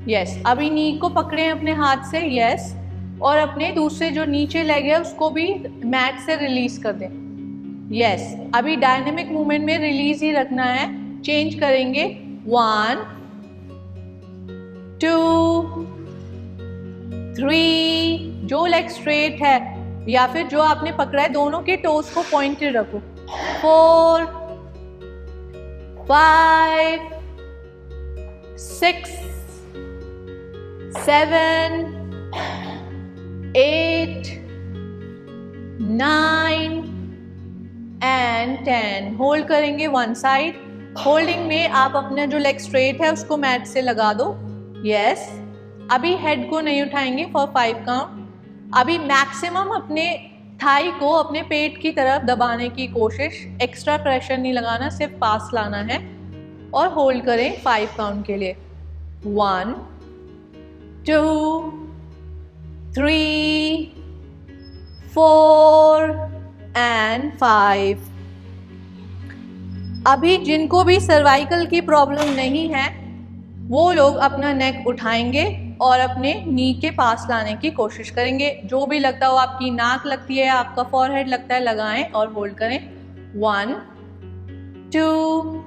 यस, अभी नी को पकड़े अपने हाथ से, यस, और अपने दूसरे जो नीचे लेग है उसको भी मैट से रिलीज कर दें। यस, अभी डायनेमिक मूवमेंट में रिलीज ही रखना है। चेंज करेंगे 1 2 3, जो लेग स्ट्रेट है या फिर जो आपने पकड़ा है दोनों के टोस को पॉइंटेड रखो। 4 5 6 7 8 9 and 10। होल्ड करेंगे वन साइड। होल्डिंग में आप अपना जो लेग स्ट्रेट है उसको मैट से लगा दो। यस, अभी हेड को नहीं उठाएंगे फॉर 5 काउंट। अभी मैक्सिमम अपने थाई को अपने पेट की तरफ दबाने की कोशिश, एक्स्ट्रा प्रेशर नहीं लगाना, सिर्फ पास लाना है और होल्ड करें 5 काउंट के लिए। 1 2 3 4 and 5। अभी जिनको भी सर्वाइकल की प्रॉब्लम नहीं है वो लोग अपना नेक उठाएंगे और अपने नी के पास लाने की कोशिश करेंगे। जो भी लगता हो, आपकी नाक लगती है, आपका फॉरहेड लगता है, लगाएं और होल्ड करें। 1 2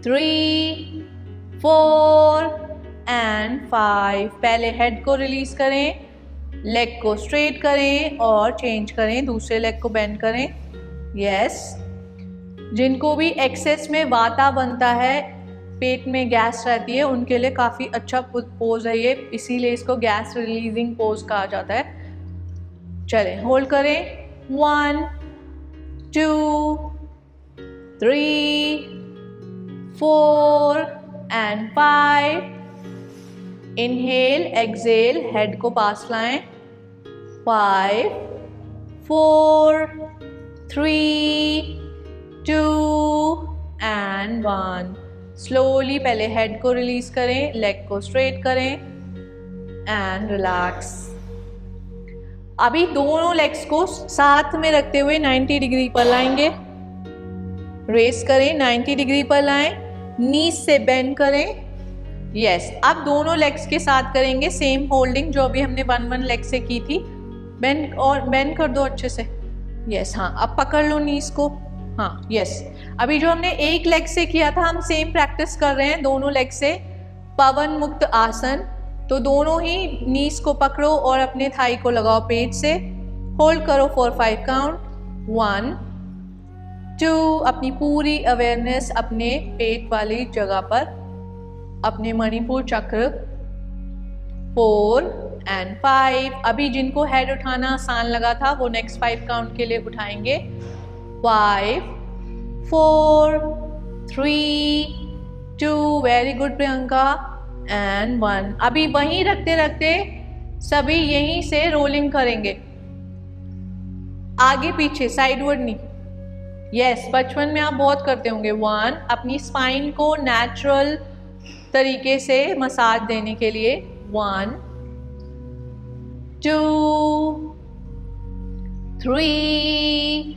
3 4 and 5। पहले हेड को रिलीज करें, लेग को स्ट्रेट करें और चेंज करें, दूसरे लेग को बेंड करें। यस, जिनको भी एक्सेस में वाता बनता है, पेट में गैस रहती है, उनके लिए काफ़ी अच्छा पोज है ये, इसीलिए इसको गैस रिलीजिंग पोज कहा जाता है। चलें, होल्ड करें। 1 2 3 4 and 5। इनहेल, एक्सेल, हेड को पास लाएं। 5 4 3 2 and 1। स्लोली पहले हेड को रिलीज करें, लेग को स्ट्रेट करें एंड रिलैक्स। अभी दोनों लेग्स को साथ में रखते हुए 90 डिग्री पर लाएंगे। रेस करें, 90 डिग्री पर लाएं नीज से बेंड करें। यस, अब दोनों लेग्स के साथ करेंगे सेम होल्डिंग जो अभी हमने 1 लेग से की थी। बेंड और बेंड कर दो अच्छे से। यस, हाँ, अब पकड़ लो नीज को। हाँ, यस। अभी जो हमने एक लेग से किया था, हम सेम प्रैक्टिस कर रहे हैं दोनों लेग से। पवन मुक्त आसन, तो दोनों ही नीज को पकड़ो और अपने थाई को लगाओ पेट से। होल्ड करो फॉर 5 काउंट। 1 2, अपनी पूरी अवेयरनेस अपने पेट वाली जगह पर, अपने मणिपुर चक्र। 4 एंड 5। अभी जिनको हेड उठाना आसान लगा था वो नेक्स्ट 5 काउंट के लिए उठाएंगे। 5 4 3 2, वेरी गुड प्रियंका, एंड 1। अभी वहीं रखते रखते सभी यहीं से रोलिंग करेंगे, आगे पीछे, साइडवर्ड नहीं। यस, बचपन में आप बहुत करते होंगे। 1, अपनी स्पाइन को नेचुरल तरीके से मसाज देने के लिए। 1 2 3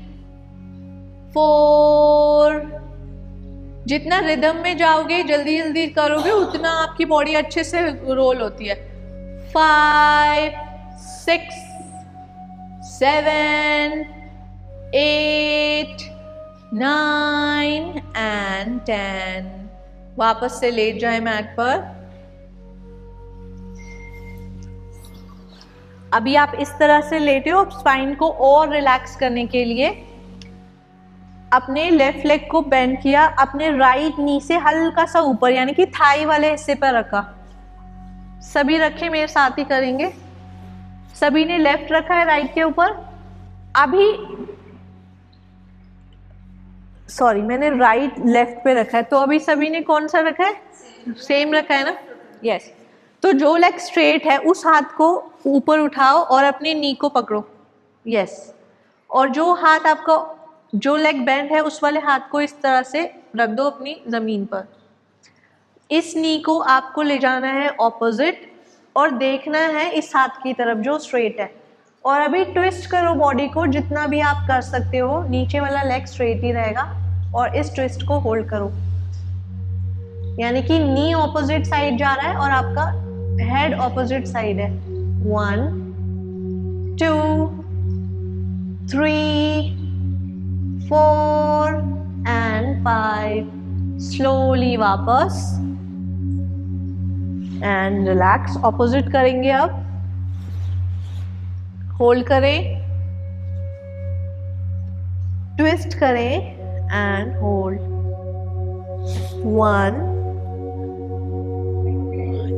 4। जितना रिदम में जाओगे, जल्दी जल्दी करोगे, उतना आपकी बॉडी अच्छे से रोल होती है। 5 6 7 8 9 एंड 10। वापस से लेट जाए मैट पर। अभी आप इस तरह से लेटे हो। स्पाइन को और रिलैक्स करने के लिए अपने लेफ्ट लेग को बेंड किया, अपने राइट नी से हल्का सा ऊपर, यानी कि थाई वाले हिस्से पर रखा। सभी रखे, मेरे साथ ही करेंगे। सभी ने लेफ्ट रखा है राइट के ऊपर। अभी सॉरी, मैंने राइट लेफ्ट पे रखा है, तो अभी सभी ने कौन सा रखा है? सेम रखा है ना? यस। तो जो लेग स्ट्रेट है उस हाथ को ऊपर उठाओ और अपने नी को पकड़ो। यस। और जो हाथ आपका, जो लेग बेंड है उस वाले हाथ को इस तरह से रख दो अपनी जमीन पर। इस नी को आपको ले जाना है ऑपोजिट और देखना है इस हाथ की तरफ जो स्ट्रेट है। और अभी ट्विस्ट करो बॉडी को जितना भी आप कर सकते हो। नीचे वाला लेग स्ट्रेट ही रहेगा और इस ट्विस्ट को होल्ड करो, यानी कि नी ऑपोजिट साइड जा रहा है और आपका हेड ऑपोजिट साइड है। 1 2 3 4 एंड 5। स्लोली वापस एंड रिलैक्स। ऑपोजिट करेंगे अब। होल्ड करें, ट्विस्ट करें एंड होल्ड। 1।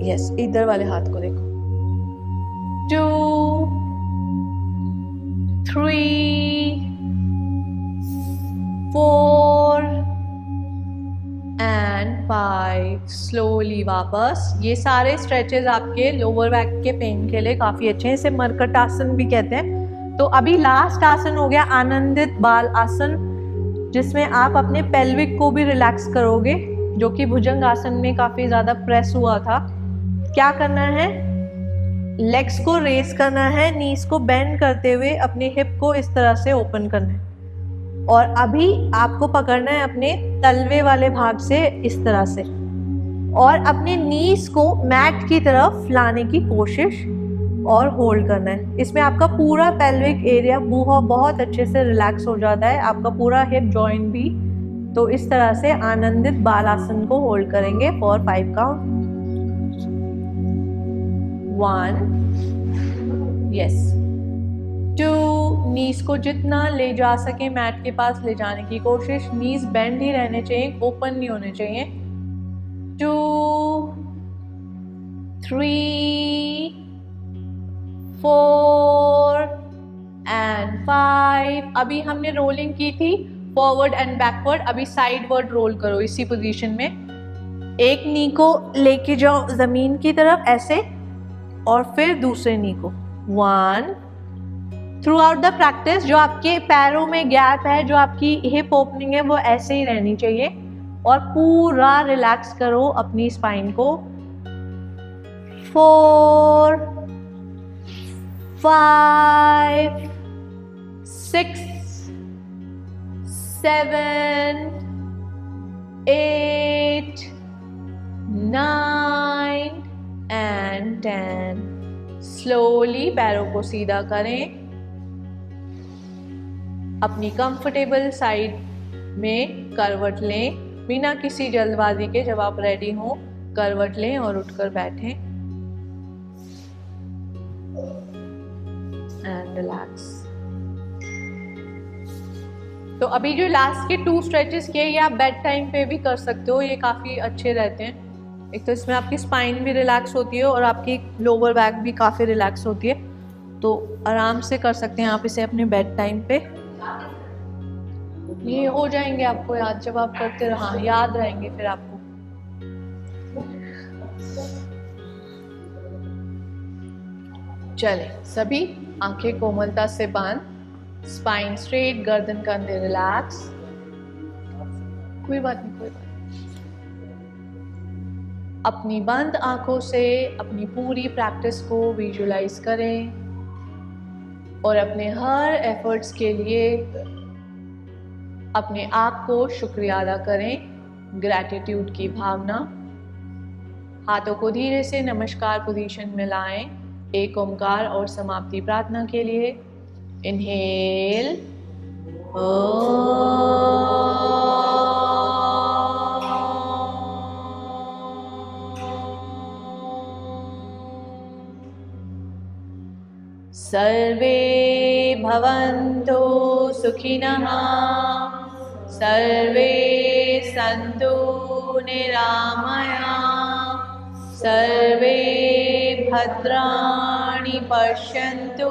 यस, इधर वाले हाथ को देखो। 2 3 4 एंड 5। स्लोली वापस। ये सारे स्ट्रेचेस आपके लोअर बैक के पेन के लिए काफ़ी अच्छे हैं। इसे मरकट आसन भी कहते हैं। तो अभी लास्ट आसन हो गया आनंदित बाल आसन, जिसमें आप अपने पेल्विक को भी रिलैक्स करोगे, जो कि भुजंग आसन में काफ़ी ज़्यादा प्रेस हुआ था। क्या करना है? लेग्स को रेस करना है, नीज को बेंड करते हुए अपने हिप को इस तरह से ओपन करना है। और अभी आपको पकड़ना है अपने तलवे वाले भाग से इस तरह से, और अपने नीज को मैट की तरफ लाने की कोशिश और होल्ड करना है। इसमें आपका पूरा पेल्विक एरिया बहुत अच्छे से रिलैक्स हो जाता है, आपका पूरा हिप जॉइंट भी। तो इस तरह से आनंदित बाल आसन को होल्ड करेंगे फॉर 5 काउंट। 1 यस 2। नीज को जितना ले जा सके मैट के पास ले जाने की कोशिश। नीज बेंड ही रहने चाहिए, ओपन नहीं होने चाहिए। 2 3 4 एंड 5। अभी हमने रोलिंग की थी फॉरवर्ड एंड बैकवर्ड, अभी साइडवर्ड रोल करो इसी पोजीशन में। एक नी को लेके जाओ जमीन की तरफ ऐसे, और फिर दूसरे नी को। 1। थ्रू आउट द प्रैक्टिस जो आपके पैरों में गैप है, जो आपकी हिप ओपनिंग है, वो ऐसे ही रहनी चाहिए। और पूरा रिलैक्स करो अपनी स्पाइन को। 4 5 6 7 8 9 and 10. स्लोली पैरों को सीधा करें, अपनी कंफर्टेबल साइड में करवट लें, बिना किसी जल्दबाजी के। जब आप रेडी हो करवट लें और उठकर बैठें एंड रिलैक्स। तो अभी जो लास्ट के 2 स्ट्रेचेस किए ये आप बेड टाइम पे भी कर सकते हो, ये काफ़ी अच्छे रहते हैं। एक तो इसमें आपकी स्पाइन भी रिलैक्स होती है और आपकी लोअर बैक भी काफ़ी रिलैक्स होती है, तो आराम से कर सकते हैं आप इसे अपने बेड टाइम पे। ये हो जाएंगे आपको याद, जब आप करते रहा याद रहेंगे फिर आपको। चले सभी आंखें कोमलता से बंद, स्पाइन स्ट्रेट, गर्दन कंधे रिलैक्स। कोई बात नहीं, कोई बात नहीं। अपनी बंद आंखों से अपनी पूरी प्रैक्टिस को विजुलाइज करें और अपने हर एफर्ट्स के लिए अपने आप को शुक्रिया अदा करें, ग्रैटिट्यूड की भावना। हाथों को धीरे से नमस्कार पोजीशन में लाएं, एक ओंकार और समाप्ति प्रार्थना के लिए। इनहेल, सर्वे भवन्तु सुखिनः, सर्वे सन्तु निरामया, सर्वे भद्राणि पश्यन्तु,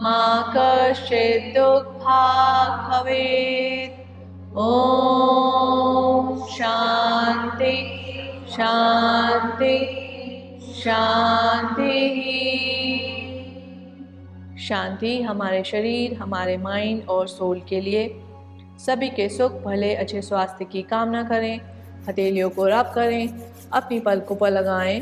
मा कश्चित् दुःखात् भवेत्। ॐ शान्ति शान्ति शान्तिः। शांति हमारे शरीर, हमारे माइंड और सोल के लिए। सभी के सुख, भले, अच्छे स्वास्थ्य की कामना करें। हथेलियों को रब करें, अपनी पलकों पर लगाएं,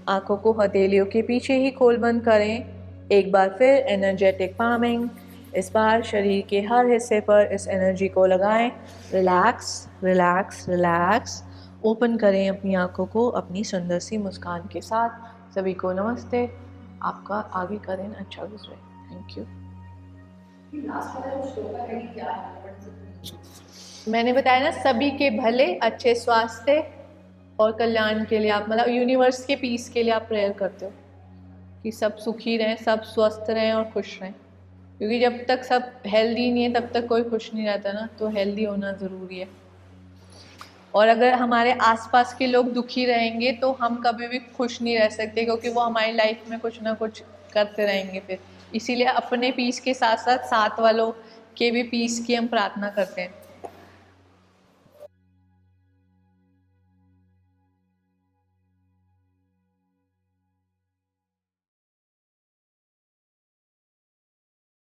आंखों को हथेलियों के पीछे ही खोल बंद करें। एक बार फिर एनर्जेटिक पामिंग, इस बार शरीर के हर हिस्से पर इस एनर्जी को लगाएं। Relax relax relax. ओपन करें अपनी आंखों को अपनी सुंदर सी मुस्कान के साथ। सभी को नमस्ते। आपका आगे का दिन अच्छा गुजरे। Thank you. मैंने बताया ना, सभी के भले, अच्छे स्वास्थ्य और कल्याण के लिए आप, मतलब यूनिवर्स के पीस के लिए आप प्रेयर करते हो कि सब सुखी रहें, सब स्वस्थ रहें और खुश रहें। क्योंकि जब तक सब हेल्दी नहीं है तब तक कोई खुश नहीं रहता ना, तो हेल्दी होना ज़रूरी है। और अगर हमारे आसपास के लोग दुखी रहेंगे तो हम कभी भी खुश नहीं रह सकते, क्योंकि वो हमारी लाइफ में कुछ ना कुछ करते रहेंगे फिर। इसीलिए अपने पीस के साथ साथ साथ वालों के भी पीस की हम प्रार्थना करते हैं।